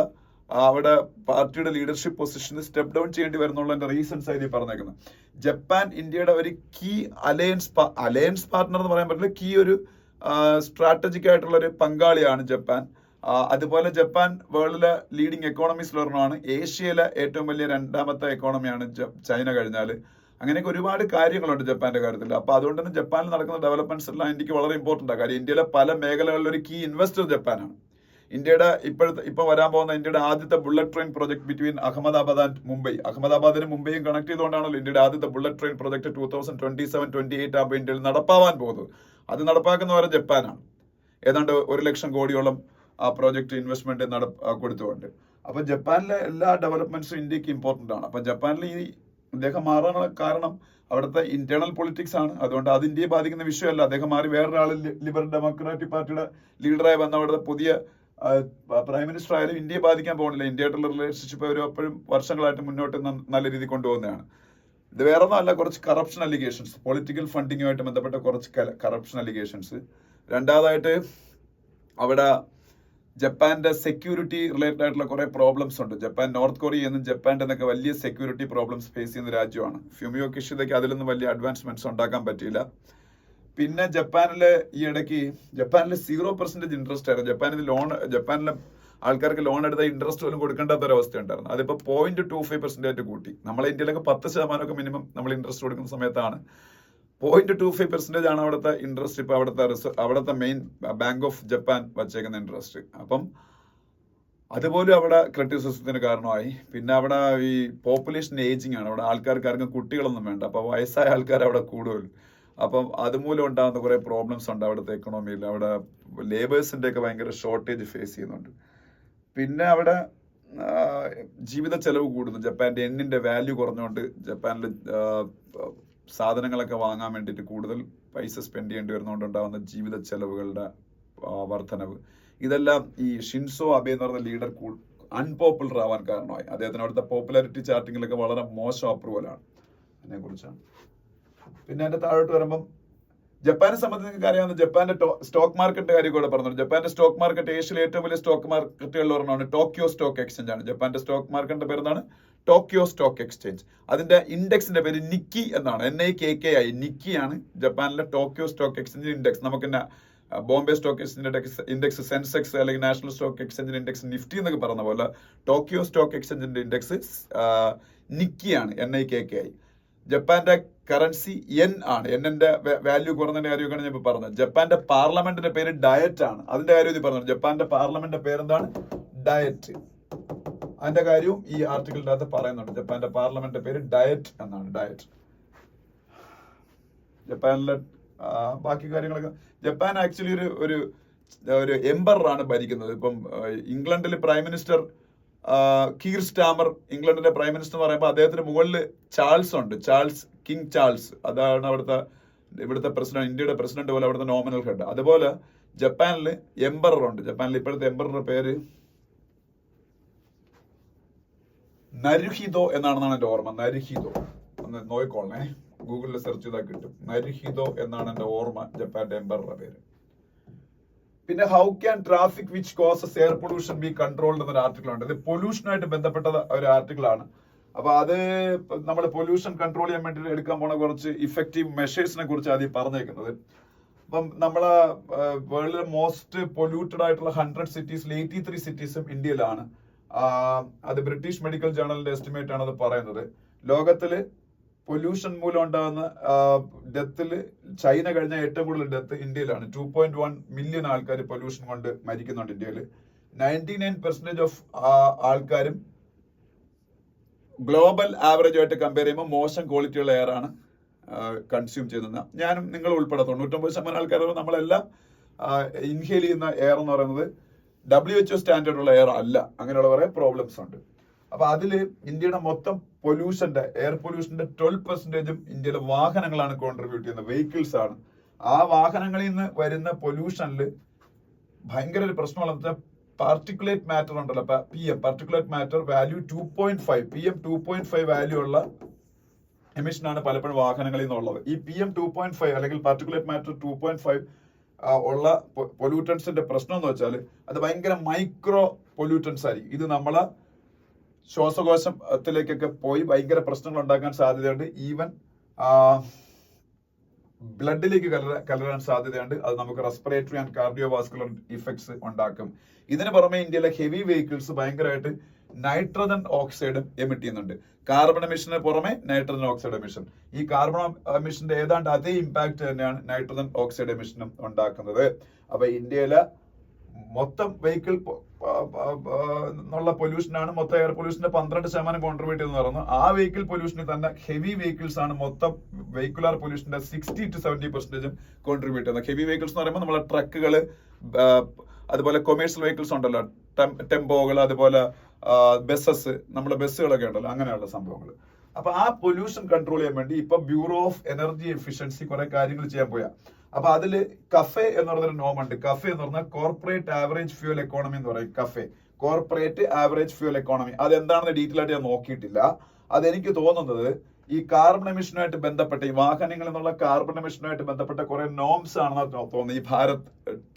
അവിടെ പാർട്ടിയുടെ ലീഡർഷിപ്പ് പൊസിഷനിൽ സ്റ്റെപ്പ് ഡൗൺ ചെയ്യേണ്ടി വരുന്നുള്ളതിന്റെ റീസൺസ് ആയി പറഞ്ഞേക്കുന്നത്. ജപ്പാൻ ഇന്ത്യയുടെ ഒരു കീ അലയൻസ് പാർട്ട്ണർ എന്ന് പറയാൻ പറ്റില്ല, കീ ഒരു സ്ട്രാറ്റജിക് ആയിട്ടുള്ള ഒരു പങ്കാളിയാണ് ജപ്പാൻ. അതുപോലെ ജപ്പാൻ വേൾഡിലെ ലീഡിംഗ് എക്കോണമീസിൽ ഒരെണ്ണമാണ്. ഏഷ്യയിലെ ഏറ്റവും വലിയ രണ്ടാമത്തെ എക്കോണമിയാണ് ചൈന കഴിഞ്ഞാൽ. അങ്ങനെയൊക്കെ ഒരുപാട് കാര്യങ്ങളുണ്ട് ജപ്പാന്റെ കാര്യത്തിൽ. അപ്പൊ അതുകൊണ്ട് തന്നെ ജപ്പാനിൽ നടക്കുന്ന ഡെവലപ്മെന്റ്സ് എല്ലാം ഇന്ത്യക്ക് വളരെ ഇമ്പോർട്ടന്റ് ആണ്. കാര്യം ഇന്ത്യയിലെ പല മേഖലകളിൽ ഒരു കീ ഇൻവെസ്റ്റർ ജപ്പാനാണ്. ഇന്ത്യയുടെ ഇപ്പൊ വരാൻ പോകുന്ന ഇന്ത്യയുടെ ആദ്യത്തെ bullet train project between Ahmedabad and Mumbai, അഹമ്മദാബാദിനും മുംബൈയും കണക്ട് ചെയ്തുകൊണ്ടാണല്ലോ ഇന്ത്യയുടെ ആദ്യത്തെ ബുള്ളറ്റ് ട്രെയിൻ പ്രൊജക്ട് 2027-28 ആകുമ്പോൾ ഇന്ത്യയിൽ നടപ്പാവാൻ പോകുന്നത്. അത് നടപ്പാക്കുന്നവരെ ജപ്പാനാണ്. ഏതാണ്ട് 1 ലക്ഷം കോടിയോളം ആ പ്രോജക്റ്റ് ഇൻവെസ്റ്റ്മെന്റ് കൊടുത്തുകൊണ്ട്. അപ്പൊ ജപ്പാനിലെ എല്ലാ ഡെവലപ്മെന്റ്സും ഇന്ത്യക്ക് ഇമ്പോർട്ടന്റ് ആണ്. അപ്പൊ ജപ്പാനിൽ ഈ അദ്ദേഹം മാറാനുള്ള കാരണം അവിടുത്തെ ഇന്റേണൽ പൊളിറ്റിക്സ് ആണ്. അതുകൊണ്ട് അത് ഇന്ത്യയെ ബാധിക്കുന്ന വിഷയമല്ല. അദ്ദേഹം മാറി വേറൊരാൾ ലിബറൽ ഡെമോക്രാറ്റിക് പാർട്ടിയുടെ ലീഡറായി വന്ന അവിടുത്തെ പുതിയ പ്രൈം മിനിസ്റ്റർ ആയാലും ഇന്ത്യയെ ബാധിക്കാൻ പോകുന്നില്ല. ഇന്ത്യയായിട്ടുള്ള റിലേഷൻഷിപ്പ് അവർ എപ്പോഴും വർഷങ്ങളായിട്ട് മുന്നോട്ട് നല്ല രീതിയിൽ കൊണ്ടുപോകുന്നതാണ്. ഇത് വേറെ ഒന്നും അല്ല, കുറച്ച് കറപ്ഷൻ അലിഗേഷൻസ്, പൊളിറ്റിക്കൽ ഫണ്ടിങ്ങുമായിട്ട് ബന്ധപ്പെട്ട കുറച്ച് കറപ്ഷൻ അലിഗേഷൻസ്. രണ്ടാമതായിട്ട് അവിടെ ജപ്പാന്റെ സെക്യൂരിറ്റി റിലേറ്റഡ് ആയിട്ടുള്ള കുറെ പ്രോബ്ലംസ് ഉണ്ട്. ജപ്പാൻ നോർത്ത് കൊറിയ എന്നും ജപ്പാന്റെ എന്നൊക്കെ വലിയ സെക്യൂരിറ്റി പ്രോബ്ലംസ് ഫേസ് ചെയ്യുന്ന രാജ്യമാണ്. ഫുമിയോ കിഷിദയ്ക്ക് അതിലൊന്നും വലിയ അഡ്വാൻസ്മെന്റ്സ് ഉണ്ടാക്കാൻ പറ്റിയില്ല. പിന്നെ ജപ്പാനിലെ ഈ ഇടയ്ക്ക് ജപ്പാനിലെ 0% ഇൻട്രസ്റ്റ് ആയിരുന്നു. ജപ്പാനിലെ ആൾക്കാർക്ക് ലോൺ എടുത്ത ഇൻട്രസ്റ്റ് പോലും കൊടുക്കേണ്ടാത്ത ഒരു അവസ്ഥ ഉണ്ടായിരുന്നു. അതിപ്പോ 0.25% കൂട്ടി. നമ്മളെ ഇന്ത്യയിലൊക്കെ 10% മിനിമം നമ്മൾ ഇൻട്രസ്റ്റ് കൊടുക്കുന്ന സമയത്താണ് 0.25% ആണ് അവിടുത്തെ ഇൻട്രസ്റ്റ്. ഇപ്പൊ അവിടുത്തെ മെയിൻ ബാങ്ക് ഓഫ് ജപ്പാൻ വച്ചേക്കുന്ന ഇൻട്രസ്റ്റ്. അപ്പം അതുപോലും അവിടെ ക്രിറ്റിസിസത്തിന് കാരണമായി. പിന്നെ അവിടെ ഈ പോപ്പുലേഷൻ ഏജിങ് ആണ്. അവിടെ ആൾക്കാർക്ക് ആർക്കും കുട്ടികളൊന്നും വേണ്ട. അപ്പൊ വയസ്സായ ആൾക്കാർ അവിടെ കൂടുതൽ. അപ്പം അതുമൂലം ഉണ്ടാകുന്ന കുറെ പ്രോബ്ലംസ് ഉണ്ട് അവിടുത്തെ എക്കണോമിയിൽ. അവിടെ ലേബേഴ്സിന്റെ ഒക്കെ ഭയങ്കര ഷോർട്ടേജ് ഫേസ് ചെയ്യുന്നുണ്ട്. പിന്നെ അവിടെ ജീവിത ചെലവ് കൂടുന്നു. ജപ്പാന്റെ എണ്ണിന്റെ വാല്യൂ കുറഞ്ഞുകൊണ്ട് ജപ്പാനിൽ സാധനങ്ങളൊക്കെ വാങ്ങാൻ വേണ്ടിയിട്ട് കൂടുതൽ പൈസ സ്പെൻഡ് ചെയ്യേണ്ടി വരുന്നതുകൊണ്ടുണ്ടാകുന്ന ജീവിത ചെലവുകളുടെ വർധനവ്. ഇതെല്ലാം ഈ ഷിൻസോ അബെ എന്ന് പറയുന്ന ലീഡർ അൺപോപ്പുലർ ആവാൻ കാരണമായി. അദ്ദേഹത്തിന് അവിടുത്തെ പോപ്പുലാരിറ്റി ചാർട്ടിങ്ങിലൊക്കെ വളരെ മോശം അപ്രൂവലാണ്. അതിനെക്കുറിച്ചാണ്. പിന്നെ അതിന്റെ താഴോട്ട് വരുമ്പം ജപ്പാനെ സംബന്ധിച്ച് നിങ്ങൾക്ക് അറിയാവുന്ന ജപ്പാന്റെ സ്റ്റോക്ക് മാർക്കറ്റിന്റെ കാര്യം കൂടെ പറഞ്ഞു. ജപ്പാന്റെ സ്റ്റോക്ക് മാർക്കറ്റ് ഏഷ്യയിലെ ഏറ്റവും വലിയ സ്റ്റോക്ക് മാർക്കറ്റുകളിൽ ഒരെണ്ണമാണ് ടോക്കിയോ സ്റ്റോക്ക് എക്സ്ചേഞ്ച് ആണ്. ജപ്പാന്റെ സ്റ്റോക്ക് മാർക്കറ്റിന്റെ പേരെന്താണ്? Tokyo stock exchange. അതിന്റെ ഇൻഡെക്സിന്റെ പേര് നിക്കി എന്നാണ്. NIKKI നിക്കിയാണ് ജപ്പാനിലെ ടോക്കിയോ സ്റ്റോക്ക് എക്സ്ചേഞ്ച് ഇൻഡെക്സ്. നമുക്ക് ബോംബെ സ്റ്റോക്ക് എക്സ്ചേഞ്ചിന്റെ ഇൻഡെക്സ് സെൻസെക്സ് അല്ലെങ്കിൽ നാഷണൽ സ്റ്റോക്ക് എക്സ്ചേഞ്ചിന്റെ ഇൻഡെക്സ് നിഫ്റ്റി എന്നൊക്കെ പറഞ്ഞ പോലെ ടോക്കിയോ സ്റ്റോക്ക് എക്സ്ചേഞ്ചിന്റെ ഇൻഡെക്സ് നിക്കിയാണ്, NIKKI. ജപ്പാന്റെ കറൻസി yen ആണ്. ന്റെ വാല്യൂ കുറഞ്ഞതിന്റെ കാര്യമൊക്കെയാണ് ഞാൻ ഇപ്പൊ പറഞ്ഞത്. ജപ്പാന്റെ പാർലമെന്റിന്റെ പേര് ഡയറ്റ് ആണ്. അതിന്റെ കാര്യം ഇത് പറഞ്ഞു. ജപ്പാന്റെ പാർലമെന്റിന്റെ പേരെന്താണ്? ഡയറ്റ്. അതിന്റെ കാര്യവും ഈ ആർട്ടിക്കിളിന്റെ അകത്ത് പറയുന്നുണ്ട്. ജപ്പാന്റെ പാർലമെന്റിന്റെ പേര് ഡയറ്റ് എന്നാണ്. ഡയറ്റ്. ജപ്പാനിലെ ബാക്കി കാര്യങ്ങളൊക്കെ ജപ്പാൻ ആക്ച്വലി ഒരു എംപററാണ് ഭരിക്കുന്നത്. ഇപ്പം ഇംഗ്ലണ്ടിൽ പ്രൈം മിനിസ്റ്റർ കീർ സ്റ്റാമർ ഇംഗ്ലണ്ടിന്റെ പ്രൈം മിനിസ്റ്റർ എന്ന് പറയുമ്പോൾ അദ്ദേഹത്തിന് മുകളിൽ ചാൾസ് ഉണ്ട്. King Charles. അതാണ് ഇവിടുത്തെ പ്രസിഡന്റ്, ഇന്ത്യയുടെ പ്രസിഡന്റ് പോലെ അവിടുത്തെ നോമിനൽ ഹെഡ്. അതുപോലെ ജപ്പാനിൽ എംപറർ ഉണ്ട്. ജപ്പാനിൽ ഇപ്പോഴത്തെ എംപററുടെ പേര് നരുഹിതോ എന്നാണെന്നാണ് എന്റെ ഓർമ്മ. നരുഹിതോ ഒന്ന് നോക്കിക്കോളണേ, ഗൂഗിളിൽ സെർച്ച് ചെയ്താൽ കിട്ടും. നരുഹിതോ എന്നാണ് എന്റെ ഓർമ്മ ജപ്പാന്റെ എംപററുടെ പേര്. പിന്നെ how can traffic which causes air pollution B controlled എന്നൊരു ആർട്ടിക്കിൾ ഉണ്ട്. ഇത് പൊല്യൂഷനായിട്ട് ബന്ധപ്പെട്ട ഒരു ആർട്ടിക്കിൾ ആണ്. അപ്പൊ അത് നമ്മൾ പൊല്യൂഷൻ കൺട്രോൾ ചെയ്യാൻ വേണ്ടി എടുക്കാൻ പോണ കുറച്ച് ഇഫക്റ്റീവ് മെഷേഴ്സിനെ കുറിച്ച് ആദ്യം പറഞ്ഞേക്കുന്നത്. അപ്പം നമ്മളെ വേൾഡിലെ മോസ്റ്റ് പൊല്യൂട്ടഡ് ആയിട്ടുള്ള 100 സിറ്റീസിൽ 83 സിറ്റീസും ഇന്ത്യയിലാണ്. അത് ബ്രിട്ടീഷ് മെഡിക്കൽ ജേർണലിന്റെ എസ്റ്റിമേറ്റ് ആണ് അത് പറയുന്നത്. ലോകത്തില് പൊല്യൂഷൻ മൂലം ഉണ്ടാകുന്ന ഡെത്തില് ചൈന കഴിഞ്ഞ ഏറ്റവും കൂടുതൽ ഡെത്ത് ഇന്ത്യയിലാണ്. 2.1 മില്യൺ ആൾക്കാർ പൊല്യൂഷൻ കൊണ്ട് മരിക്കുന്നുണ്ട് ഇന്ത്യയിൽ. 99% ഓഫ് ആൾക്കാരും ഗ്ലോബൽ ആവറേജ് ആയിട്ട് കമ്പയർ ചെയ്യുമ്പോൾ മോശം ക്വാളിറ്റിയുള്ള എയർ ആണ് കൺസ്യൂം ചെയ്യുന്നത്. ഞാനും നിങ്ങൾ ഉൾപ്പെടെ 99% ആൾക്കാർ നമ്മളെല്ലാം ഇൻഹേൽ ചെയ്യുന്ന എയർ എന്ന് പറയുന്നത് WHO സ്റ്റാൻഡേർഡ് ഉള്ള എയർ അല്ല. അങ്ങനെയുള്ള കുറെ പ്രോബ്ലംസ് ഉണ്ട്. അപ്പൊ അതില് ഇന്ത്യയുടെ മൊത്തം പൊല്യൂഷന്റെ എയർ പൊല്യൂഷന്റെ 12% ഇന്ത്യയിലെ വാഹനങ്ങളാണ് കോൺട്രിബ്യൂട്ട് ചെയ്യുന്നത്, വെഹിക്കിൾസ് ആണ്. ആ വാഹനങ്ങളിൽ നിന്ന് വരുന്ന പൊല്യൂഷനിൽ ഭയങ്കര ഒരു പ്രശ്നമുള്ള വെച്ചാൽ പാർട്ടിക്കുലേറ്റ് മാറ്റർ ഉണ്ടല്ലോ, PM particulate matter value 2.5 PM 2.5 value ഉള്ള എമിഷനാണ് പലപ്പോഴും വാഹനങ്ങളിൽ നിന്നുള്ളത്. ഈ PM 2.5 അല്ലെങ്കിൽ പാർട്ടിക്കുലേറ്റ് മാറ്റർ 2.5 ഉള്ള പൊല്യൂട്ടൻസിന്റെ പ്രശ്നം എന്ന് വെച്ചാൽ അത് ഭയങ്കര മൈക്രോ പൊല്യൂട്ടൻസ് ആയിരിക്കും. ഇത് നമ്മളെ ശ്വാസകോശത്തിലേക്കൊക്കെ പോയി ഭയങ്കര പ്രശ്നങ്ങൾ ഉണ്ടാക്കാൻ സാധ്യതയുണ്ട്. ഈവൻ ബ്ലഡിലേക്ക് കലരാൻ സാധ്യതയുണ്ട്. അത് നമുക്ക് റെസ്പിറേറ്ററി ആൻഡ് കാർഡിയോവാസ്കുലർ ഇഫക്ട്സ് ഉണ്ടാക്കും. ഇതിന് പുറമെ ഇന്ത്യയിലെ ഹെവി വെഹിക്കിൾസ് ഭയങ്കരമായിട്ട് നൈട്രജൻ ഓക്സൈഡ് എമിറ്റ് ചെയ്യുന്നുണ്ട്. കാർബൺ എമിഷന് പുറമെ നൈട്രജൻ ഓക്സൈഡ് എമിഷൻ. ഈ കാർബൺ എമിഷന്റെ ഏതാണ്ട് അതേ ഇമ്പാക്ട് തന്നെയാണ് നൈട്രജൻ ഓക്സൈഡ് എമിഷനും ഉണ്ടാക്കുന്നത്. അപ്പൊ ഇന്ത്യയിലെ മൊത്തം വെഹിക്കിൾ എന്നുള്ള പൊല്യൂഷനാണ് മൊത്തം എയർ പൊല്യൂഷന്റെ 12% കോൺട്രിബ്യൂട്ട് ചെയ്തെന്ന് പറയുന്നത്. ആ വെഹിക്കിൾ പൊല്യൂഷനിൽ തന്നെ ഹെവി വെഹിക്കിൾസ് ആണ് മൊത്തം വെഹിക്കുലർ പൊല്യൂഷന്റെ 60 to 70% കോൺട്രിബ്യൂട്ട് ചെയ്യുന്നത്. ഹെവി വെഹിക്കിൾസ് എന്ന് പറയുമ്പോൾ നമ്മളെ ട്രക്കുകൾ, അതുപോലെ കൊമേഴ്ഷ്യൽ വെഹിക്കിൾസ് ഉണ്ടല്ലോ, ടെമ്പോകൾ, അതുപോലെ ബസ്സസ്, നമ്മുടെ ബസ്സുകളൊക്കെ ഉണ്ടല്ലോ, അങ്ങനെയുള്ള സംഭവങ്ങൾ. അപ്പൊ ആ പൊല്യൂഷൻ കൺട്രോൾ ചെയ്യാൻ വേണ്ടി ഇപ്പൊ ബ്യൂറോ ഓഫ് എനർജി എഫിഷ്യൻസി കുറെ കാര്യങ്ങൾ ചെയ്യാൻ പോയാ. അപ്പൊ അതില് കഫെ എന്ന് പറഞ്ഞൊരു നോം ഉണ്ട്. കഫെ എന്ന് പറഞ്ഞാൽ കോർപ്പറേറ്റ് ആവറേജ് ഫ്യൂൽ എക്കോണമി എന്ന് പറയും. Cafe corporate average fuel economy. അതെന്താണെന്ന് ഡീറ്റെയിൽ ആയിട്ട് ഞാൻ നോക്കിയിട്ടില്ല. അതെനിക്ക് തോന്നുന്നത് ഈ കാർബൺ എമിഷനുമായിട്ട് ബന്ധപ്പെട്ട, ഈ വാഹനങ്ങളിൽ നിന്നുള്ള കാർബൺ എമിഷനുമായിട്ട് ബന്ധപ്പെട്ട കുറെ നോംസ് ആണെന്ന് തോന്നുന്നു. ഈ ഭാരത്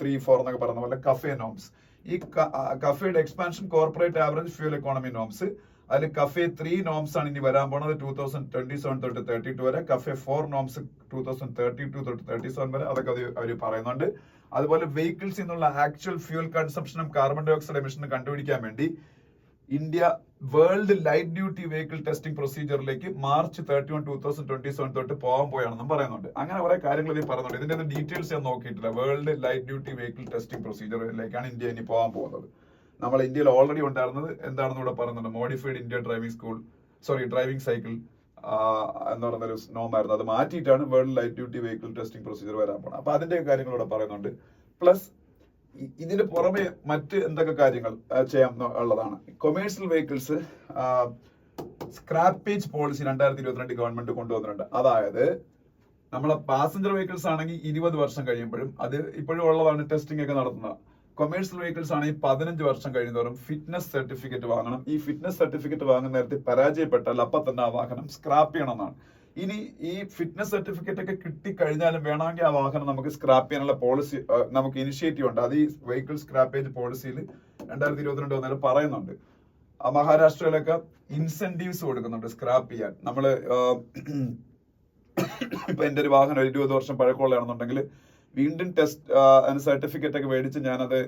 3-4 എന്നൊക്കെ പറയുന്ന പോലെ കഫെ നോംസ്. ഈ കഫയുടെ expansion corporate average fuel economy norms. അതിൽ കഫെ 3 നോംസ് ആണ് ഇനി വരാൻ പോണത് 2027 തൊട്ട് 32 വരെ. കഫെ 4 നോംസ് 2032 തൊട്ട് 37 വരെ. അതൊക്കെ അവർ പറയുന്നുണ്ട്. അതുപോലെ വെഹിക്കിൾസിൽ നിന്നുള്ള ആക്ച്വൽ ഫ്യൂൽ കൺസംഷനും കാർബൺ ഡൈ ഓക്സൈഡ് എമിഷനും കണ്ടുപിടിക്കാൻ വേണ്ടി India world light duty vehicle testing പ്രൊസീജിയറിലേക്ക് March 31, 2027 തൊട്ട് പോകാൻ പോയാണെന്നും പറയുന്നുണ്ട്. അങ്ങനെ കുറെ കാര്യങ്ങൾ ഇതിൽ പറയുന്നുണ്ട്. ഇതിന്റെ ഡീറ്റെയിൽസ് ഞാൻ നോക്കിയിട്ടില്ല. World light duty vehicle testing പ്രൊസീജിയറിലേക്കാണ് ഇന്ത്യ ഇനി പോകാൻ പോകുന്നത്. നമ്മൾ ഇന്ത്യയിൽ ഓൾറെഡി ഉണ്ടായിരുന്നത് എന്താണെന്ന് ഇവിടെ പറയുന്നുണ്ട്. മോഡിഫൈഡ് ഇന്ത്യ ഡ്രൈവിംഗ് സൈക്കിൾ എന്ന് പറയുന്നൊരു നോമായിരുന്നു. അത് മാറ്റിയിട്ടാണ് world light duty vehicle testing procedure വരാൻ പോകുന്നത്. അപ്പൊ അതിന്റെ കാര്യങ്ങൾ ഇവിടെ പറയുന്നുണ്ട്. പ്ലസ് ഇതിന് പുറമെ മറ്റ് എന്തൊക്കെ കാര്യങ്ങൾ ചെയ്യാൻ ഉള്ളതാണ്. Commercial vehicles scrappage policy 2022 government കൊണ്ടുവന്നിട്ടുണ്ട്. അതായത് നമ്മളെ പാസഞ്ചർ വെഹിക്കിൾസ് ആണെങ്കിൽ 20 വർഷം കഴിയുമ്പോഴും, അത് ഇപ്പോഴും ഉള്ളതാണ്, ടെസ്റ്റിംഗ് ഒക്കെ നടത്തുന്നത്. കൊമേഴ്ഷ്യൽ വെഹിക്കിൾസ് ആണെങ്കിൽ 15 വർഷം കഴിയുന്നവരും ഫിറ്റ്നസ് സർട്ടിഫിക്കറ്റ് വാങ്ങണം. ഈ ഫിറ്റ്നസ് സർട്ടിഫിക്കറ്റ് വാങ്ങുന്ന നേരത്തെ പരാജയപ്പെട്ടാൽ അപ്പൊ തന്നെ ആ വാഹനം സ്ക്രാപ്പ് ചെയ്യണമെന്നാണ്. ഇനി ഈ ഫിറ്റ്നസ് സർട്ടിഫിക്കറ്റ് ഒക്കെ കിട്ടിക്കഴിഞ്ഞാലും വേണമെങ്കിൽ ആ വാഹനം നമുക്ക് സ്ക്രാപ്പ് ചെയ്യാനുള്ള പോളിസി നമുക്ക് ഇനിഷ്യേറ്റീവ് ഉണ്ട്. അത് ഈ വെഹിക്കിൾ സ്ക്രാപ്പേജ് പോളിസിയിൽ 2022 വന്നേരം പറയുന്നുണ്ട്. മഹാരാഷ്ട്രയിലൊക്കെ ഇൻസെന്റീവ്സ് കൊടുക്കുന്നുണ്ട് സ്ക്രാപ്പ് ചെയ്യാൻ. നമ്മള് ഇപ്പൊ എന്റെ ഒരു വാഹനം 20 വർഷം പഴക്കമുള്ളതാണെന്നുണ്ടെങ്കിൽ വീണ്ടും ടെസ്റ്റ് സർട്ടിഫിക്കറ്റ് ഒക്കെ മേടിച്ച് ഞാനത്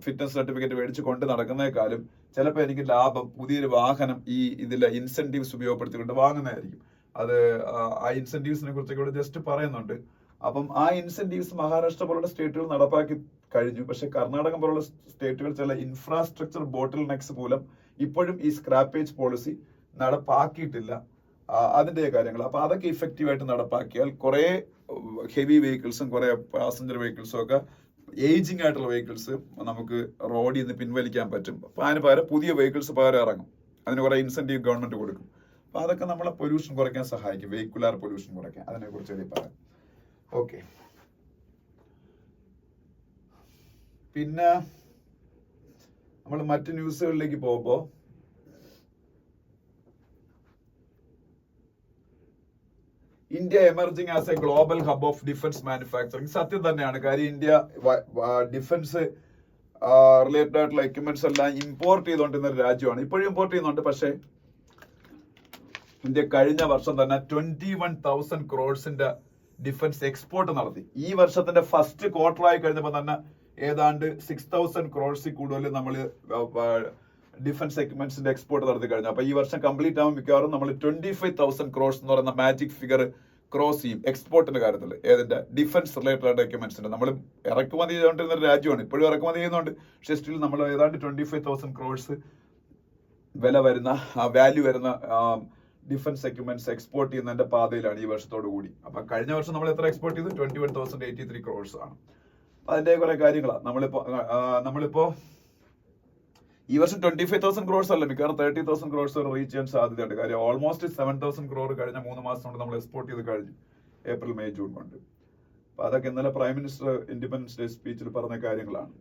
ഫിറ്റ്നസ് സർട്ടിഫിക്കറ്റ് മേടിച്ച് കൊണ്ട് നടക്കുന്നേക്കാളും ചിലപ്പോൾ എനിക്ക് ലാഭം പുതിയൊരു വാഹനം ഈ ഇതിലെ ഇൻസെന്റീവ്സ് ഉപയോഗപ്പെടുത്തിക്കൊണ്ട് വാങ്ങുന്നതായിരിക്കും. അത് ആ ഇൻസെന്റീവ്സിനെ കുറിച്ചൊക്കെ ഇവിടെ ജസ്റ്റ് പറയുന്നുണ്ട്. അപ്പം ആ ഇൻസെന്റീവ്സ് മഹാരാഷ്ട്ര പോലുള്ള സ്റ്റേറ്റുകൾ നടപ്പാക്കി കഴിഞ്ഞു. പക്ഷെ കർണാടകം പോലുള്ള സ്റ്റേറ്റുകൾ ചില ഇൻഫ്രാസ്ട്രക്ചർ ബോട്ടിൽ നെക്സ് മൂലം ഇപ്പോഴും ഈ സ്ക്രാപ്പേജ് പോളിസി നടപ്പാക്കിയിട്ടില്ല. അതിന്റെ കാര്യങ്ങൾ. അപ്പൊ അതൊക്കെ ഇഫക്റ്റീവായിട്ട് നടപ്പാക്കിയാൽ കുറെ ഹെവി വെഹിക്കിൾസും കുറെ പാസഞ്ചർ വെഹിക്കിൾസും ഒക്കെ ഏജിങ് ആയിട്ടുള്ള വെഹിക്കിൾസ് നമുക്ക് റോഡിൽ നിന്ന് പിൻവലിക്കാൻ പറ്റും. അപ്പൊ അതിന് പകരം പുതിയ വെഹിക്കിൾസ് പകരം ഇറങ്ങും. അതിന് കുറെ ഇൻസെന്റീവ് ഗവൺമെന്റ് കൊടുക്കും. അപ്പൊ അതൊക്കെ നമ്മളെ പൊല്യൂഷൻ കുറയ്ക്കാൻ സഹായിക്കും, വെഹിക്കുലാർ പൊല്യൂഷൻ കുറയ്ക്കാൻ. അതിനെ കുറിച്ച് എഴുതി പറയാം. ഓക്കെ, പിന്നെ നമ്മൾ മറ്റ് ന്യൂസുകളിലേക്ക് പോകുമ്പോ India emerging as A global hub of defence manufacturing. സത്യം തന്നെയാണ്. കാര്യം ഇന്ത്യ ഡിഫൻസ് റിലേറ്റഡ് ആയിട്ടുള്ള എക്യുപ്മെന്റ്സ് എല്ലാം ഇമ്പോർട്ട് ചെയ്തുകൊണ്ടിരുന്ന ഒരു രാജ്യമാണ്. ഇപ്പോഴും ഇമ്പോർട്ട് ചെയ്യുന്നുണ്ട്. പക്ഷേ ഇന്ത്യ കഴിഞ്ഞ വർഷം തന്നെ 21,000 crores ഡിഫൻസ് എക്സ്പോർട്ട് നടത്തി. ഈ വർഷത്തിന്റെ ഫസ്റ്റ് ക്വാർട്ടർ ആയി കഴിഞ്ഞപ്പോൾ തന്നെ ഏതാണ്ട് 6,000 crores കൂടുതൽ നമ്മൾ ഡിഫൻസ് എക്യുപ്മെന്റ്സിന്റെ എക്സ്പോർട്ട് നടത്തി കഴിഞ്ഞു. അപ്പൊ ഈ വർഷം കംപ്ലീറ്റ് ആവും മിക്കവാറും നമ്മൾ 25,000 crores എന്ന് പറയുന്ന മാജിക് ഫിഗർ ക്രോസ് ചെയ്യും എക്സ്പോർട്ടിന്റെ കാര്യത്തിൽ. ഏതിന്റെ? ഡിഫൻസ് റിലേറ്റഡ് ആയിട്ട് എക്യുപ്മെന്റ്സിന്റെ. നമ്മൾ ഇറക്കുമതി ചെയ്തുകൊണ്ടിരുന്ന ഒരു രാജ്യമാണ്, ഇപ്പോഴും ഇറക്കുമതി ചെയ്യുന്നുണ്ട്. പക്ഷേ സ്റ്റിൽ നമ്മൾ ഏതാണ്ട് 25,000 crores വില വരുന്ന വാല്യൂ വരുന്ന ഡിഫൻസ് എക്യുപ്മെന്റ്സ് എക്സ്പോർട്ട് ചെയ്യുന്നതിന്റെ പാതയിലാണ് ഈ വർഷത്തോടു കൂടി. അപ്പൊ കഴിഞ്ഞ വർഷം നമ്മൾ എത്ര എക്സ്പോർട്ട് ചെയ്തു? 21,083 crores ആണ്. അതിന്റെ കുറെ കാര്യങ്ങളാണ്. നമ്മളിപ്പോ ഈ വർഷം 25,000 crores അല്ല, മിക്കവാറും 30,000 crores വരെ റീച്ച് ചെയ്യാൻ സാധ്യതയുണ്ട്. കാര്യം ഓൾമോസ്റ്റ് 7,000 crore കഴിഞ്ഞ 3 മാസം കൊണ്ട് നമ്മൾ എക്സ്പോർട്ട് ചെയ്ത് കഴിഞ്ഞു, ഏപ്രിൽ മെയ് ജൂൺ കൊണ്ട്. അപ്പൊ അതൊക്കെ ഇന്നലെ പ്രൈം മിനിസ്റ്റർ ഇൻഡിപെൻഡൻസ് ഡേ സ്പീച്ചിൽ പറഞ്ഞ കാര്യങ്ങളാണ്.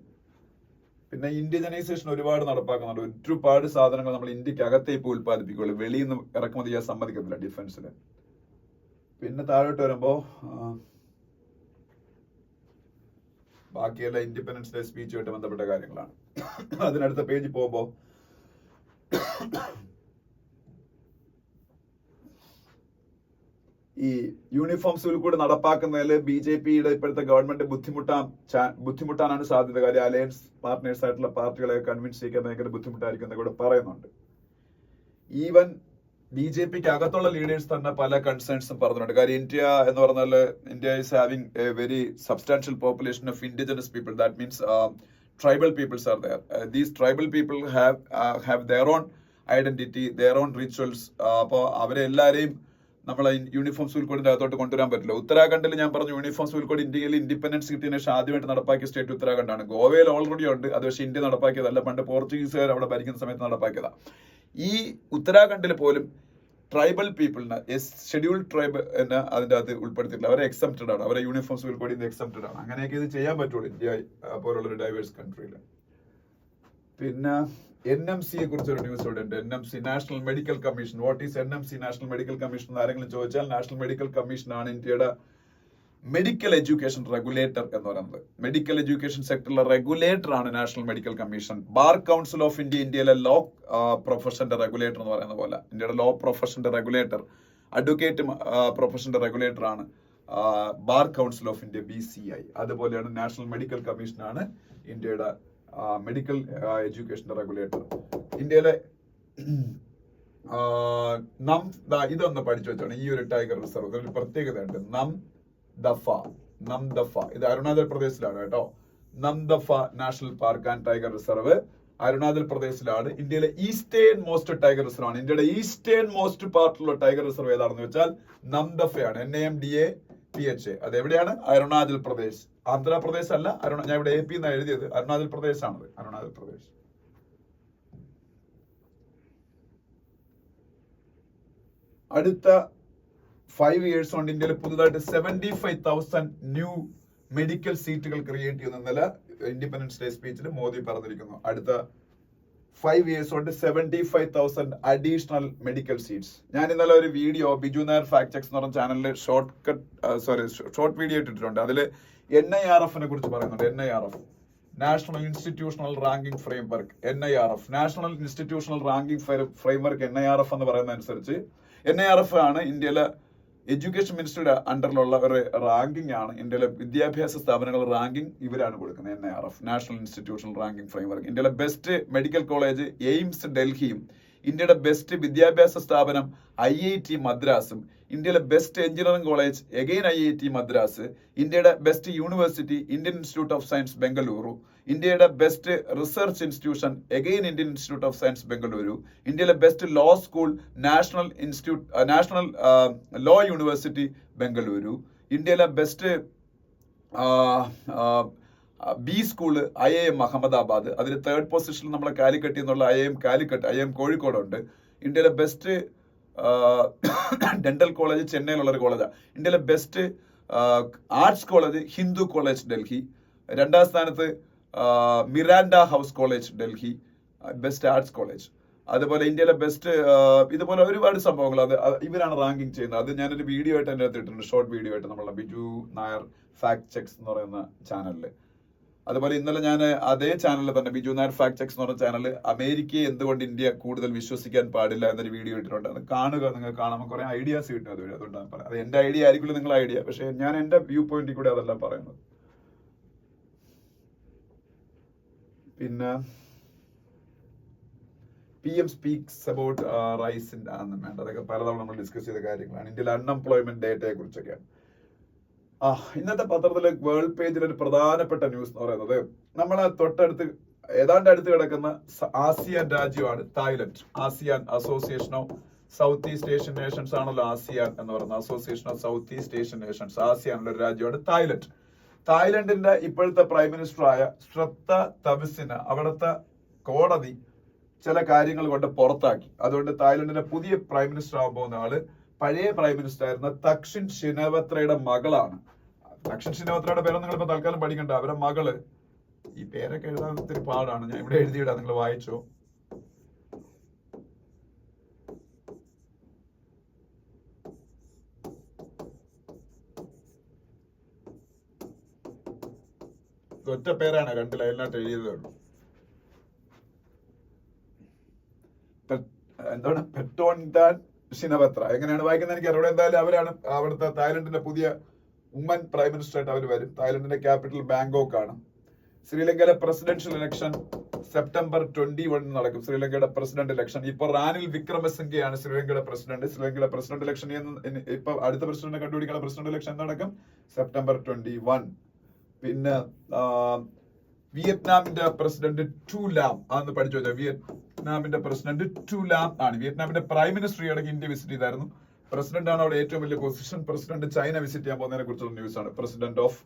പിന്നെ ഇൻഡിജനൈസേഷൻ ഒരുപാട് നടപ്പാക്കുന്നുണ്ട്. ഒരുപാട് സാധനങ്ങൾ നമ്മൾ ഇന്ത്യക്ക് അകത്തേ ഇപ്പോൾ ഉത്പാദിപ്പിക്കുള്ളൂ, വെളിയിൽ നിന്ന് ഇറക്കുമതി ചെയ്യാൻ സമ്മതിക്കുന്നില്ല ഡിഫൻസിന്. പിന്നെ താഴോട്ട് വരുമ്പോ ബാക്കിയെല്ലാം ഇൻഡിപെൻഡൻസ് ഡേ സ്പീച്ചുമായിട്ട് ബന്ധപ്പെട്ട കാര്യങ്ങളാണ്. അതിനടുത്ത പേജിൽ പോകുമ്പോ ഈ യൂണിഫോം സിവിൽ കോഡ് നടപ്പാക്കുന്നതിൽ BJPയുടെ ഇപ്പോഴത്തെ ഗവൺമെന്റ് ബുദ്ധിമുട്ടാനാണ് സാധ്യത. കാര്യം അലയൻസ് പാർട്ട്നേഴ്സ് ആയിട്ടുള്ള പാർട്ടികളെ കൺവിൻസ് ചെയ്യാൻ ഭയങ്കര ബുദ്ധിമുട്ടായിരിക്കും എന്ന് കൂടെ പറയുന്നുണ്ട്. ഈവൻ BJPക്ക് അകത്തുള്ള ലീഡേഴ്സ് തന്നെ പല കൺസേൺസും പറഞ്ഞിട്ടുണ്ട്. കാര്യം ഇന്ത്യ എന്ന് പറഞ്ഞാൽ India is having a very substantial population of indigenous people. That means tribal peoples are there. These tribal people have their own identity, their own rituals. അപ്പോൾ അവരെ എല്ലാവരെയും നമ്മളെ യൂണിഫോം സിവിൽ കോഡിന്റെ അകത്തോട്ട് കൊണ്ടുവരാൻ പറ്റില്ല. ഉത്തരാഖണ്ഡിൽ ഞാൻ പറഞ്ഞു യൂണിഫോം സിവിൽ കോഡ് ഇന്ത്യയിൽ ഇൻഡിപെൻഡൻസ് കിട്ടിയതിന് ശേഷം ആദ്യമായിട്ട് നടപ്പാക്കിയ സ്റ്റേറ്റ് ഉത്തരാഖണ്ഡാണ്. ഗോവയിൽ ഓൾറെഡി ഉണ്ട്, അത് പക്ഷേ ഇന്ത്യ നടപ്പാക്കിയതല്ല, പണ്ട് പോർച്ചുഗീസുകാർ അവിടെ ഭരിക്കുന്ന സമയത്ത് നടപ്പാക്കിയതാണ്. ഈ ഉത്തരാഖണ്ഡിൽ പോലും ട്രൈബൽ പീപ്പിളിന് ഷെഡ്യൂൾഡ് ട്രൈബ് എന്ന് അതിൻ്റെ അകത്ത് ഉൾപ്പെടുത്തിയിട്ടില്ല. അവരെ എക്സംപ്റ്റഡ് ആണ്, അവരെ യൂണിഫോം സിവിൽ കോഡിൽ നിന്ന് എക്സംപ്റ്റഡ് ആണ്. അങ്ങനെയൊക്കെ ഇത് ചെയ്യാൻ പറ്റുള്ളൂ ഇന്ത്യ പോലുള്ള ഒരു ഡൈവേഴ്സ് കൺട്രിയിൽ. പിന്നെ NMC കുറിച്ചൊരു ന്യൂസ് ഇവിടെ ഉണ്ട്. NMC, national medical commission. What is NMC, national medical commission എന്ന് ആരെങ്കിലും ചോദിച്ചാൽ, നാഷണൽ മെഡിക്കൽ കമ്മീഷൻ ആണ് ഇന്ത്യയുടെ മെഡിക്കൽ എഡ്യൂക്കേഷൻ റെഗുലേറ്റർ എന്ന് പറയുന്നത്. മെഡിക്കൽ എഡ്യൂക്കേഷൻ സെക്ടറിലെ റെഗുലേറ്റർ ആണ് national medical commission. Bar council of India, ഇന്ത്യയിലെ ലോ പ്രൊഫഷന്റെ റെഗുലേറ്റർ എന്ന് പറയുന്ന പോലെ ഇന്ത്യയുടെ ലോ പ്രൊഫഷന്റെ റെഗുലേറ്റർ, അഡ്വക്കേറ്റ് പ്രൊഫഷന്റെ റെഗുലേറ്റർ ആണ് bar council of India, BCI. അതുപോലെയാണ് നാഷണൽ മെഡിക്കൽ കമ്മീഷൻ ആണ് ഇന്ത്യയുടെ മെഡിക്കൽ എഡ്യൂക്കേഷന്റെ റെഗുലേറ്റർ. ഇന്ത്യയിലെ ഇതൊന്ന് പഠിച്ചു വെച്ചാണ്. ഈ ഒരു ടൈഗർ റിസർവ് ഒരു പ്രത്യേകതയുണ്ട്. നംദഫ ഇത് അരുണാചൽ പ്രദേശിലാണ് കേട്ടോ. Namdapha national park and tiger reserve Arunachal പ്രദേശിലാണ്. ഇന്ത്യയിലെ ഈസ്റ്റേൺ മോസ്റ്റ് ടൈഗർ റിസർവ് ആണ്. ഇന്ത്യയുടെ ഈസ്റ്റേൺ മോസ്റ്റ് പാർട്ടിലുള്ള ടൈഗർ റിസർവ് ഏതാണെന്ന് വെച്ചാൽ നംദഫയാണ്. NAMDAPHA. അത് എവിടെയാണ്? അരുണാചൽ പ്രദേശ്. ആന്ധ്രാപ്രദേശ് അല്ല, ഞാൻ ഇവിടെ AP എന്നാണ് എഴുതിയത്, അരുണാചൽ പ്രദേശ് ആണത്. അരുണാചൽ പ്രദേശ്. അടുത്ത 5 years കൊണ്ട് ഇന്ത്യയിൽ പുതുതായിട്ട് 75,000 ന്യൂ മെഡിക്കൽ സീറ്റുകൾ ക്രിയേറ്റ് ചെയ്യുന്ന നില ഇൻഡിപെൻഡൻസ് ഡേ സ്പീച്ചിൽ മോദി പറഞ്ഞിരിക്കുന്നു. അടുത്ത 5 years കൊണ്ട് 75,000 അഡീഷണൽ മെഡിക്കൽ സീറ്റ്സ്. ഞാൻ ഇന്നലെ ഒരു video Biju Nair fact checks എന്ന് പറഞ്ഞ ചാനലിൽ ഷോർട്ട് വീഡിയോ ഇട്ടിട്ടുണ്ട്. അതിൽ NIRF കുറിച്ച് പറയുന്നുണ്ട്. NIRF, national institutional ranking framework. NIRF, national institutional ranking framework. NIRF എന്ന് പറയുന്ന അനുസരിച്ച് NIRF ആണ് ഇന്ത്യയിലെ എഡ്യൂക്കേഷൻ മിനിസ്റ്ററുടെ അണ്ടറിലുള്ള ഒരു റാങ്കിംഗ് ആണ്. ഇന്ത്യയിലെ വിദ്യാഭ്യാസ സ്ഥാപനങ്ങളുടെ റാങ്കിംഗ് ഇവരാണ് കൊടുക്കുന്നത്. NIRF, national institutional ranking framework. ഇന്ത്യയിലെ ബെസ്റ്റ് മെഡിക്കൽ കോളേജ് എയിംസ് ഡൽഹിയും, ഇന്ത്യയുടെ ബെസ്റ്റ് വിദ്യാഭ്യാസ സ്ഥാപനം IIT മദ്രാസും, ഇന്ത്യയിലെ best engineering college again IIT Madras, ഇന്ത്യയുടെ best university Indian Institute of Science Bengaluru, ഇന്ത്യയുടെ best research institution again Indian Institute of Science Bengaluru, ഇന്ത്യയിലെ best law school national law university Bengaluru, ഇന്ത്യയിലെ best B school IIM Ahmedabad. അതിൽ 3rd പൊസിഷനിൽ നമ്മളെ കാലിക്കറ്റ് എന്നുള്ള IIM കാലിക്കറ്റ്, IIM കോഴിക്കോടുണ്ട്. ഇന്ത്യയിലെ best dental college ചെന്നൈയിലുള്ള ഒരു കോളേജാണ്. ഇന്ത്യയിലെ best arts college Hindu college Delhi. 2ാം സ്ഥാനത്ത് Miranda house college Delhi, best arts college. അതുപോലെ ഇന്ത്യയിലെ ബെസ്റ്റ് ഇതുപോലെ ഒരുപാട് സംഭവങ്ങൾ അത് ഇവരാണ് റാങ്കിങ് ചെയ്യുന്നത്. അത് ഞാനൊരു വീഡിയോ ആയിട്ട് എൻ്റെ അകത്ത് ഇട്ടിട്ടുണ്ട്, ഷോർട്ട് വീഡിയോ ആയിട്ട്, നമ്മളെ ബിജു നായർ ഫാക്ട് ചെക്സ് എന്ന് പറയുന്ന ചാനലിൽ. അതുപോലെ ഇന്നലെ ഞാൻ അതേ ചാനലിൽ തന്നെ ബിജു നായർ ഫാക്ട് ചെക്സ് എന്ന് പറഞ്ഞ ചാനൽ അമേരിക്കയെ എന്തുകൊണ്ട് ഇന്ത്യ കൂടുതൽ വിശ്വസിക്കാൻ പാടില്ല എന്നൊരു വീഡിയോ ഇട്ടിട്ടുണ്ട്. അത് കാണുക, നിങ്ങൾ കാണുമ്പോൾ കുറെ ഐഡിയാസ് കിട്ടും അതുവഴി. അതുകൊണ്ടാണ് പറയുന്നത്. അത് എന്റെ ഐഡിയ ആയിരിക്കില്ല നിങ്ങളുടെ ഐഡിയ, പക്ഷെ ഞാൻ എന്റെ വ്യൂ പോയിന്റിൽ കൂടെ അതെല്ലാം പറയുന്നത്. പിന്നെ PM speaks about rice in വേണ്ട, അതൊക്കെ പലതവണ നമ്മൾ ഡിസ്കസ് ചെയ്ത കാര്യങ്ങളാണ്. ഇന്ത്യയിലെ അൺഎംപ്ലോയ്മെന്റ് ഡേറ്റയെ കുറിച്ചൊക്കെയാണ്. ഇന്നത്തെ പത്രത്തിലെ വേൾഡ് പേജിൽ ഒരു പ്രധാനപ്പെട്ട ന്യൂസ് എന്ന് പറയുന്നത് നമ്മളെ തൊട്ടടുത്ത് ഏതാണ്ട് അടുത്ത് കിടക്കുന്ന ആസിയാൻ രാജ്യമാണ് Thailand. ASEAN association of south east Asian nations ആണല്ലോ ആസിയാൻ എന്ന് പറയുന്നത്. Association of south east Asian nations, ആസിയാനിലെ ഒരു രാജ്യമാണ് തായ്ലൻഡ്. തായ്ലൻഡിന്റെ ഇപ്പോഴത്തെ പ്രൈം മിനിസ്റ്ററായ ശ്രദ്ധ തവിസിന് അവിടുത്തെ കോടതി ചില കാര്യങ്ങൾ കൊണ്ട് പുറത്താക്കി. അതുകൊണ്ട് തായ്ലൻഡിന്റെ പുതിയ പ്രൈം മിനിസ്റ്റർ ആവാൻ പോകുന്ന ആള് പഴയ പ്രൈം മിനിസ്റ്റർ ആയിരുന്ന തക്ഷിൻ ഷിനവത്രയുടെ മകളാണ്. ദക്ഷിൺ ഷിനോത്രയുടെ പേരൊന്നും നിങ്ങൾ ഇപ്പൊ തൽക്കാലം പഠിക്കണ്ട. അവരെ മകള്, ഈ പേരൊക്കെ എഴുതാൻ ഒത്തിരി പാടാണ്, ഞാൻ ഇവിടെ എഴുതിയിടാം, നിങ്ങൾ വായിച്ചോ. ഒറ്റ പേരാണ്, കണ്ടില്ല, എല്ലാട്ട് എഴുതിയതേ ഉള്ളൂ. എന്താണ് പെറ്റോൺടാൻ ഷിനവത്ര, എങ്ങനെയാണ് വായിക്കുന്നത് എനിക്ക് അറിയാം. എന്തായാലും അവരാണ് അവിടുത്തെ തായ്ലൻഡിന്റെ പുതിയ വുമൻ പ്രൈം മിനിസ്റ്റർ ആയിട്ട് അവർ വരും. തായ്ലൻഡിന്റെ ക്യാപിറ്റൽ ബാങ്കോക്ക് ആണ്. ശ്രീലങ്കയിലെ പ്രസിഡൻഷ്യൽ ഇലക്ഷൻ September 21 നടക്കും. ശ്രീലങ്കയുടെ പ്രസിഡന്റ് ഇലക്ഷൻ. ഇപ്പൊ റാനിൽ വിക്രമസിംഗെയാണ് ശ്രീലങ്കയുടെ പ്രസിഡന്റ്. ശ്രീലങ്കയുടെ പ്രസിഡന്റ് ഇലക്ഷൻ ഇപ്പൊ അടുത്ത പ്രസിഡന്റ് കണ്ടുപിടിക്കാനുള്ള പ്രസിഡന്റ് ഇലക്ഷൻ നടക്കും September 21. പിന്നെ വിയറ്റ്നാമിന്റെ പ്രസിഡന്റ് ടു ലാം ആണെന്ന് പഠിച്ചു വെച്ചാൽ, വിയറ്റ്നാമിന്റെ പ്രസിഡന്റ് ടു ലാം ആണ്. വിയറ്റ്നാമിന്റെ പ്രൈം മിനിസ്റ്റർ ഇടയ്ക്ക് ഇന്ത്യ വിസിറ്റ് ചെയ്തായിരുന്നു. പ്രസിഡന്റ് ആണ് അവിടെ ഏറ്റവും വലിയ പൊസിഷൻ. പ്രസിഡന്റ് ചൈന വിസിറ്റ് ചെയ്യാൻ പോകുന്നതിനെ കുറിച്ചുള്ള ന്യൂസ് ആണ്. President of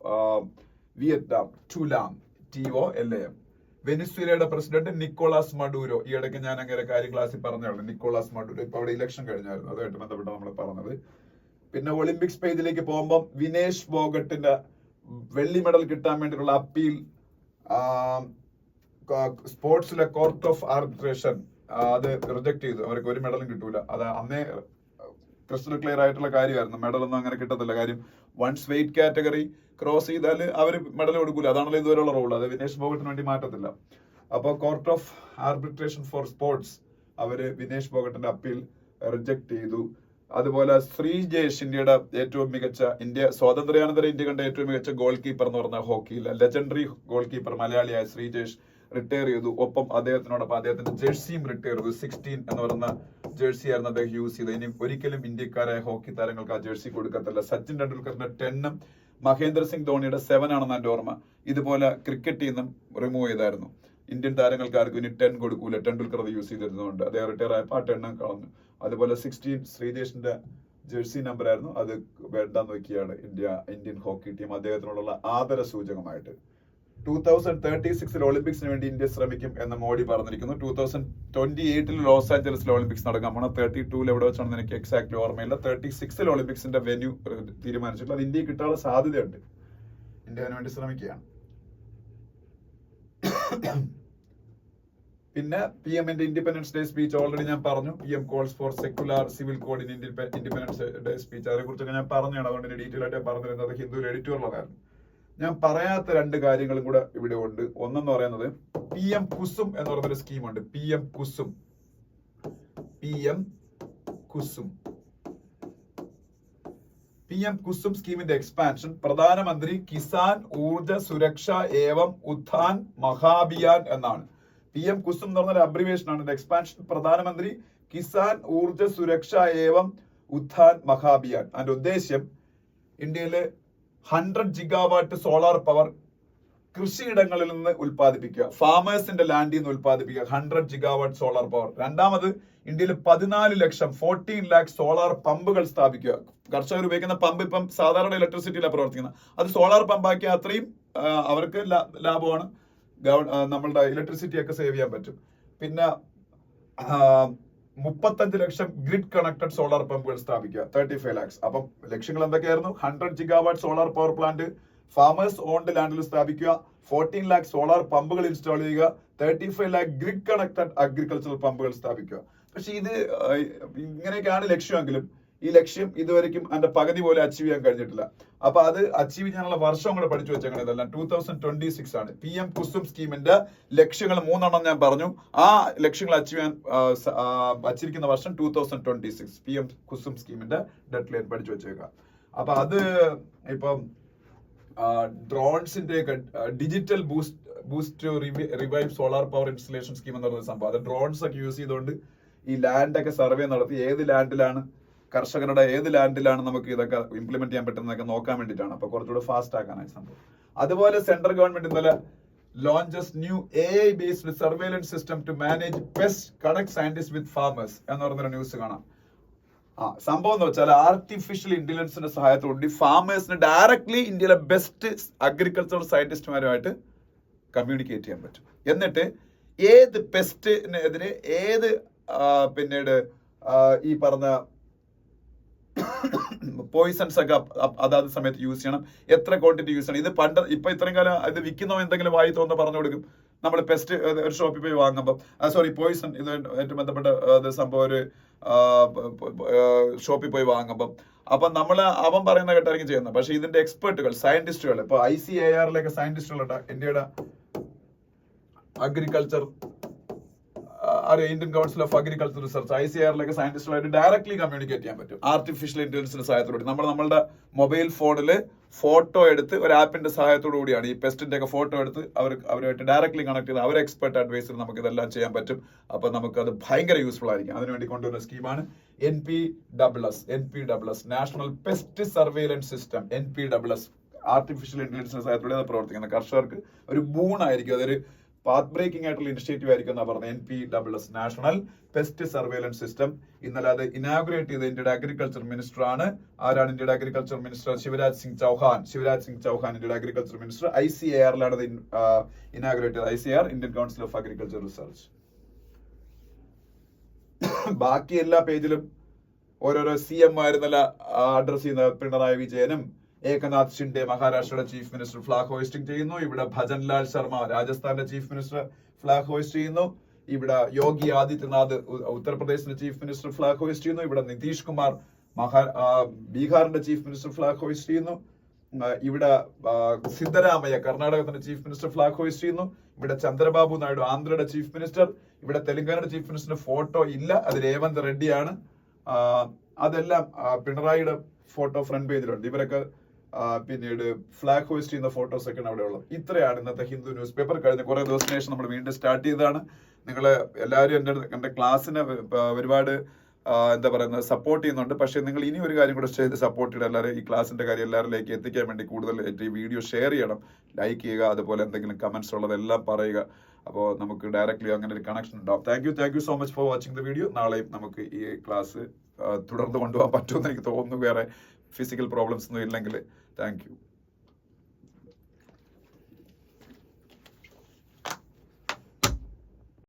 Vietnam To Lam, TOLAM. വെനിസ്വേലയുടെ പ്രസിഡന്റ് നിക്കോളാസ് മഡൂരോ. ഈ ഇടയ്ക്ക് ഞാൻ അങ്ങനെ കാര്യം ക്ലാസ്സിൽ പറഞ്ഞാണ്. നിക്കോളാസ് മഡൂരോ ഇപ്പൊ അവിടെ ഇലക്ഷൻ കഴിഞ്ഞായിരുന്നു, അതുമായിട്ട് ബന്ധപ്പെട്ട് നമ്മൾ പറഞ്ഞത്. പിന്നെ ഒളിമ്പിക്സ് പേജിലേക്ക് പോകുമ്പോൾ വിനേഷ് ഫോഗട്ടിന്റെ വെള്ളി മെഡൽ കിട്ടാൻ വേണ്ടിയിട്ടുള്ള അപ്പീൽ സ്പോർട്സിലെ കോർട്ട് ഓഫ് ആർബിട്രേഷൻ അത് റിജക്ട് ചെയ്തു. അവർക്ക് ഒരു മെഡലും കിട്ടൂല. അത് അന്നേ ക്രിസ്റ്റൽ ക്ലിയർ ആയിട്ടുള്ള കാര്യമായിരുന്നു. മെഡലൊന്നും അങ്ങനെ കിട്ടത്തില്ല. കാര്യം വൺസ് വെയിറ്റ് കാറ്റഗറി ക്രോസ് ചെയ്താൽ അവർ മെഡൽ കൊടുക്കൂല. അതാണല്ലോ ഇതുവരെയുള്ള റൂൾ. അത് വിനേഷ് ഫോഗട്ടിന് വേണ്ടി മാറ്റത്തില്ല. അപ്പോൾ court of arbitration for sports അവര് വിനേഷ് ഫോഗട്ടിന്റെ അപ്പീൽ റിജക്ട് ചെയ്തു. അതുപോലെ ശ്രീജേഷ്, ഇന്ത്യയുടെ ഏറ്റവും മികച്ച, ഇന്ത്യ സ്വാതന്ത്ര്യാനന്തര ഇന്ത്യ കണ്ട ഏറ്റവും മികച്ച ഗോൾ കീപ്പർ എന്ന് പറഞ്ഞ ഹോക്കിയിൽ ലെജൻഡറി ഗോൾ കീപ്പർ മലയാളിയായ ശ്രീജേഷ് റിട്ടയർ ചെയ്തു. ഒപ്പം അദ്ദേഹത്തിനോടൊപ്പം അദ്ദേഹത്തിന്റെ ജേഴ്സിയും റിട്ടയർ ചെയ്തു. 16 എന്ന് പറയുന്ന ജേഴ്സി ആയിരുന്നു അദ്ദേഹം യൂസ് ചെയ്തത്. ഇനി ഒരിക്കലും ഇന്ത്യക്കാരായ ഹോക്കി താരങ്ങൾക്ക് ആ ജേഴ്സി കൊടുക്കത്തില്ല. സച്ചിൻ ടെണ്ടുൽക്കറിന്റെ 10ഉം മഹേന്ദ്ര സിംഗ് ധോണിയുടെ 7 ആണെന്ന് എന്റെ ഓർമ്മ. ഇതുപോലെ ക്രിക്കറ്റിൽ നിന്നും റിമൂവ് ചെയ്തായിരുന്നു. ഇന്ത്യൻ താരങ്ങൾക്ക് ആർക്കും ഇനി 10 കൊടുക്കൂല. ടെണ്ടുൽക്കർ അത് യൂസ് ചെയ്തിരുന്നതുകൊണ്ട് അദ്ദേഹം റിട്ടയർ ആയപ്പോൾ ആ 10 കളഞ്ഞു. അതുപോലെ 16 ശ്രീജേഷിന്റെ ജേഴ്സി നമ്പർ ആയിരുന്നു. അത് വേണ്ടെന്ന് വെക്കുകയാണ് ഇന്ത്യൻ ഹോക്കി ടീം അദ്ദേഹത്തിനോടുള്ള ആദര സൂചകമായിട്ട്. 2036 ഒളിമ്പിക്സിന് വേണ്ടി ഇന്ത്യ ശ്രമിക്കും എന്ന് മോഡി പറഞ്ഞിരിക്കുന്നു. 2028 ലോസ് ആഞ്ചലസിൽ ഒളിമ്പിക്സ് നടക്കാൻ പോകണം. 32 എവിടെ വെച്ചാണെന്ന് എനിക്ക് എക്സാക്ട്ലി ഓർമ്മയില്ല. 36 ഒളിമ്പിക്സിന്റെ വെന്യൂ തീരുമാനിച്ചിട്ടുള്ള. അത് ഇന്ത്യക്ക് കിട്ടാനുള്ള സാധ്യതയുണ്ട്. ഇന്ത്യ അതിനു വേണ്ടി ശ്രമിക്കുകയാണ്. പിന്നെ PM-ന്റെ ഇൻഡിപെൻഡൻസ് ഡേ സ്പീച്ച് ഓൾറെഡി ഞാൻ പറഞ്ഞു. PM calls four secular civil code in independence day speech. അതിനെ കുറിച്ചൊക്കെ ഞാൻ പറഞ്ഞാണ്. അതുകൊണ്ട് ഡീറ്റെയിൽ ആയിട്ട് പറഞ്ഞിരുന്നത് ഹിന്ദുവിൽ എഡിറ്റോറിയലായിരുന്നു. ഞാൻ പറയാത്ത 2 കാര്യങ്ങളും കൂടെ ഇവിടെ ഉണ്ട്. ഒന്നെന്ന് പറയുന്നത് PM കുസും എന്ന് പറയുന്നൊരു സ്കീമുണ്ട്. PM കുസും സ്കീമിന്റെ എക്സ്പാൻഷൻ പ്രധാനമന്ത്രി കിസാൻ ഊർജ സുരക്ഷ ഏവം ഉത്ഥാൻ മഹാഭിയാൻ എന്നാണ്. PM കുസും എന്ന് പറഞ്ഞൊരു അബ്രിവേഷൻ ആണ്. എക്സ്പാൻഷൻ പ്രധാനമന്ത്രി കിസാൻ ഊർജ സുരക്ഷ ഏവം ഉത്ഥാൻ മഹാഭിയാൻ. അതിന്റെ ഉദ്ദേശ്യം ഇന്ത്യയിലെ 100 ഗിഗാവാട്ട് സോളാർ പവർ കൃഷിയിടങ്ങളിൽ നിന്ന് ഉൽപ്പാദിപ്പിക്കുക. ഫാമേഴ്സിന്റെ ലാൻഡിൽ നിന്ന് ഉൽപ്പാദിപ്പിക്കുക 100 ഗിഗാവാട്ട് സോളാർ പവർ. രണ്ടാമത് ഇന്ത്യയിൽ 14 ലക്ഷം 14 ലാഖ് സോളാർ പമ്പുകൾ സ്ഥാപിക്കുക. കർഷകർ ഉപയോഗിക്കുന്ന പമ്പ് ഇപ്പം സാധാരണ ഇലക്ട്രിസിറ്റിയിലാണ് പ്രവർത്തിക്കുന്നത്. അത് സോളാർ പമ്പാക്കി അത്രയും അവർക്ക് ലാഭമാണ്. നമ്മളുടെ ഇലക്ട്രിസിറ്റി ഒക്കെ സേവ് ചെയ്യാൻ പറ്റും. പിന്നെ 35 ലക്ഷം ഗ്രിഡ് കണക്റ്റഡ് സോളാർ പമ്പുകൾ സ്ഥാപിക്കുക 35 ലാക്സ്. അപ്പം ലക്ഷ്യങ്ങൾ എന്തൊക്കെയായിരുന്നു? 100 gigawatt solar power plant farmers owned ലാൻഡിൽ സ്ഥാപിക്കുക, 14 ലാക്ക് സോളാർ പമ്പുകൾ ഇൻസ്റ്റാൾ ചെയ്യുക, 35 ലാക്ക് ഗ്രിഡ് കണക്റ്റഡ് അഗ്രികൾച്ചറൽ പമ്പുകൾ സ്ഥാപിക്കുക. പക്ഷെ ഇത് ഇങ്ങനെയൊക്കെയാണ് ലക്ഷ്യമെങ്കിലും ഈ ലക്ഷ്യം ഇതുവരെയും അതിന്റെ പകുതി പോലെ അച്ചീവ് ചെയ്യാൻ കഴിഞ്ഞിട്ടില്ല. അപ്പൊ അത് അച്ചീവ് ചെയ്യാനുള്ള വർഷം കൂടെ പഠിച്ചു വെച്ചേക്കണം. ഇതെല്ലാം 2026 ആണ്. PM കുസും സ്കീമിന്റെ ലക്ഷ്യങ്ങൾ 3 ഞാൻ പറഞ്ഞു. ആ ലക്ഷ്യങ്ങൾ അച്ചീവ് ചെയ്യാൻ വച്ചിരിക്കുന്ന വർഷം 2026. PM കുസും സ്കീമിന്റെ ഡെഡ് ലൈൻ പഠിച്ചു വെച്ചേക്കുക. അപ്പൊ അത് ഇപ്പം ഡ്രോൺസിന്റെ digital boost revive solar power installation scheme എന്ന് പറയുന്ന സംഭവം. അത് ഡ്രോൺസ് ഒക്കെ യൂസ് ചെയ്തുകൊണ്ട് ഈ ലാൻഡ് ഒക്കെ സർവേ നടത്തി ഏത് ലാൻഡിലാണ് കർഷകരുടെ ഏത് ലാൻഡിലാണ് നമുക്ക് ഇതൊക്കെ ഇംപ്ലിമെന്റ് ചെയ്യാൻ പറ്റുന്നതൊക്കെ നോക്കാൻ വേണ്ടിയിട്ടാണ്. അപ്പൊ കുറച്ചുകൂടെ ഫാസ്റ്റ് ആക്കാനായി സംഭവം. അതുപോലെ സെൻട്രൽ ഗവൺമെന്റ് ഇന്നലെ launches new AI based surveillance system to manage pest connect scientist with farmers എന്ന് പറയുന്ന ന്യൂസ് കാണാം. സംഭവം എന്ന് വെച്ചാൽ ആർട്ടിഫിഷ്യൽ ഇന്റലിജൻസിന്റെ സഹായത്തോടുകൂടി ഫാമേഴ്സിന് ഡയറക്ട്ലി ഇന്ത്യയിലെ ബെസ്റ്റ് അഗ്രികൾച്ചറൽ സയന്റിസ്റ്റുമാരുമായിട്ട് കമ്മ്യൂണിക്കേറ്റ് ചെയ്യാൻ പറ്റും. എന്നിട്ട് ഏത് പെസ്റ്റിനെതിരെ ഏത് പിന്നീട് ഈ പറഞ്ഞ പോയിസൺസ് ഒക്കെ അതാത് സമയത്ത് യൂസ് ചെയ്യണം. എത്ര ക്വാണ്ടിറ്റി യൂസ് ചെയ്യണം. ഇത് ഇപ്പൊ ഇത്രയും കാലം ഇത് വിൽക്കുന്നോ എന്തെങ്കിലും വായി തോന്നുന്നു പറഞ്ഞു കൊടുക്കും. നമ്മൾ പെസ്റ്റ് ഒരു ഷോപ്പിൽ പോയി വാങ്ങുമ്പോൾ പോയിസൺ ഇതുമായിട്ട് ബന്ധപ്പെട്ട സംഭവം ഒരു ഷോപ്പിൽ പോയി വാങ്ങുമ്പോൾ അപ്പൊ അവൻ പറയുന്ന കേട്ടായിരിക്കും ചെയ്യുന്നത്. പക്ഷെ ഇതിന്റെ എക്സ്പെർട്ടുകൾ, സയന്റിസ്റ്റുകൾ, ഇപ്പൊ ICAR സയന്റിസ്റ്റുകളുണ്ട്. ഇന്ത്യയുടെ agriculture Indian council of agriculture research, ICAR സയന്റിസ്റ്റുകളായിട്ട് ഡയറക്ട്ലി കമ്മ്യൂണിക്കേറ്റ് ചെയ്യാൻ പറ്റും ആർട്ടിഫിഷ്യൽ ഇന്റലിജൻസിന്റെ സഹായത്തോടെ. നമ്മളുടെ മൊബൈൽ ഫോണിൽ ഫോട്ടോ എടുത്ത് ഒരു ആപ്പിന്റെ സഹായത്തോടു കൂടിയാണ് ഈ പെസ്റ്റിന്റെ ഒക്കെ ഫോട്ടോ എടുത്ത് അവരുമായിട്ട് ഡയറക്ട്ലി കണക്ട് ചെയ്ത് അവരെ എക്സ്പെർട്ട് അഡ്വൈസർ നമുക്ക് ഇതെല്ലാം ചെയ്യാൻ പറ്റും. അപ്പൊ നമുക്ക് അത് ഭയങ്കര യൂസ്ഫുൾ ആയിരിക്കും. അതിനുവേണ്ടി കൊണ്ടുവരുന്ന സ്കീമാണ് NPSS, national pest surveillance system. NPSS artificial ഇന്റലിജൻസിന്റെ സഹായത്തോടെ അത് പ്രവർത്തിക്കുന്ന കർഷകർക്ക് ഒരു ബൂണായിരിക്കും. അതൊരു പാത്ത് ബ്രേക്കിംഗ് ആയിട്ടുള്ള ഇനിഷ്യേറ്റീവ് ആയിരിക്കും എന്നാണ് പറഞ്ഞത്. NPSS national pest surveillance system. ഇന്നലെ അത് ഇനാഗുറേറ്റ് ചെയ്ത ഇന്ത്യയുടെ അഗ്രികൾച്ചർ മിനിസ്റ്റർ ആണ്. ആരാണ് ഇന്ത്യയുടെ അഗ്രികൾച്ചർ മിനിസ്റ്റർ? ശിവരാജ് സിംഗ് ചൗഹാൻ ഇന്ത്യയുടെ അഗ്രികൾച്ചർ മിനിസ്റ്റർ. ICAR അത് ഇനാഗുറേറ്റ് ചെയ്തത്. ICAR Indian council of agriculture research. ബാക്കി എല്ലാ പേജിലും ഓരോരോ CM ആയിരുന്നല്ല അഡ്രസ് ചെയ്യുന്ന പിണറായി വിജയനും ഏകനാഥ് ഷിൻഡെ മഹാരാഷ്ട്രയുടെ ചീഫ് മിനിസ്റ്റർ ഫ്ലാഗ് ഹോയിസ്റ്റിംഗ് ചെയ്യുന്നു. ഇവിടെ ഭജൻലാൽ ശർമ്മ രാജസ്ഥാന്റെ ചീഫ് മിനിസ്റ്റർ ഫ്ലാഗ് ഹോയിസ്റ്റ് ചെയ്യുന്നു. ഇവിടെ യോഗി ആദിത്യനാഥ് ഉത്തർപ്രദേശിന്റെ ചീഫ് മിനിസ്റ്റർ ഫ്ലാഗ് ഹോയിസ്റ്റ് ചെയ്യുന്നു. ഇവിടെ നിതീഷ് കുമാർ ബീഹാറിന്റെ ചീഫ് മിനിസ്റ്റർ ഫ്ലാഗ് ഹോയിസ്റ്റ് ചെയ്യുന്നു. ഇവിടെ സിദ്ധരാമയ്യ കർണാടകത്തിന്റെ ചീഫ് മിനിസ്റ്റർ ഫ്ലാഗ് ഹോയിസ്റ്റ് ചെയ്യുന്നു. ഇവിടെ ചന്ദ്രബാബു നായിഡു ആന്ധ്രയുടെ ചീഫ് മിനിസ്റ്റർ. ഇവിടെ തെലങ്കാനയുടെ ചീഫ് മിനിസ്റ്ററിന്റെ ഫോട്ടോ ഇല്ല, അത് രേവന്ത് റെഡ്ഡിയാണ്. അതെല്ലാം പിണറായിയുടെ ഫോട്ടോ ഫ്രണ്ട് പേജിലുണ്ട്. ഇവരൊക്കെ പിന്നീട് ഫ്ലാഗ് ഹോയിസ്റ്റ് ചെയ്യുന്ന ഫോട്ടോസ് ഒക്കെയാണ് അവിടെ ഉള്ളത്. ഇത്രയാണ് ഇന്നത്തെ ഹിന്ദു ന്യൂസ് പേപ്പർ. കഴിഞ്ഞ കുറെ ദിവസത്തിന് ശേഷം നമ്മൾ വീണ്ടും സ്റ്റാർട്ട് ചെയ്തതാണ്. നിങ്ങൾ എല്ലാവരും എൻ്റെ ക്ലാസ്സിനെ ഒരുപാട് എന്താ പറയുന്നത് സപ്പോർട്ട് ചെയ്യുന്നുണ്ട്. പക്ഷെ നിങ്ങൾ ഇനി ഒരു കാര്യം കൂടെ ചെയ്ത് സപ്പോർട്ട് ചെയ്യണം. എല്ലാവരും ഈ ക്ലാസ്സിന്റെ കാര്യം എല്ലാവരിലേക്ക് എത്തിക്കാൻ വേണ്ടി കൂടുതൽ ഈ വീഡിയോ ഷെയർ ചെയ്യണം, ലൈക്ക് ചെയ്യുക, അതുപോലെ എന്തെങ്കിലും കമന്റ്സ് ഉള്ളതെല്ലാം പറയുക. അപ്പോൾ നമുക്ക് ഡയറക്ട്ലി അങ്ങനെ ഒരു കണക്ഷൻ ഉണ്ടാവും. Thank you so much for watching the video. നാളെയും നമുക്ക് ഈ ക്ലാസ് തുടർന്ന് കൊണ്ടുപോകാൻ പറ്റുമെന്ന് എനിക്ക് തോന്നുന്നു. വേറെ ഫിസിക്കൽ പ്രോബ്ലംസ് ഒന്നും ഇല്ലെങ്കിൽ. Thank you.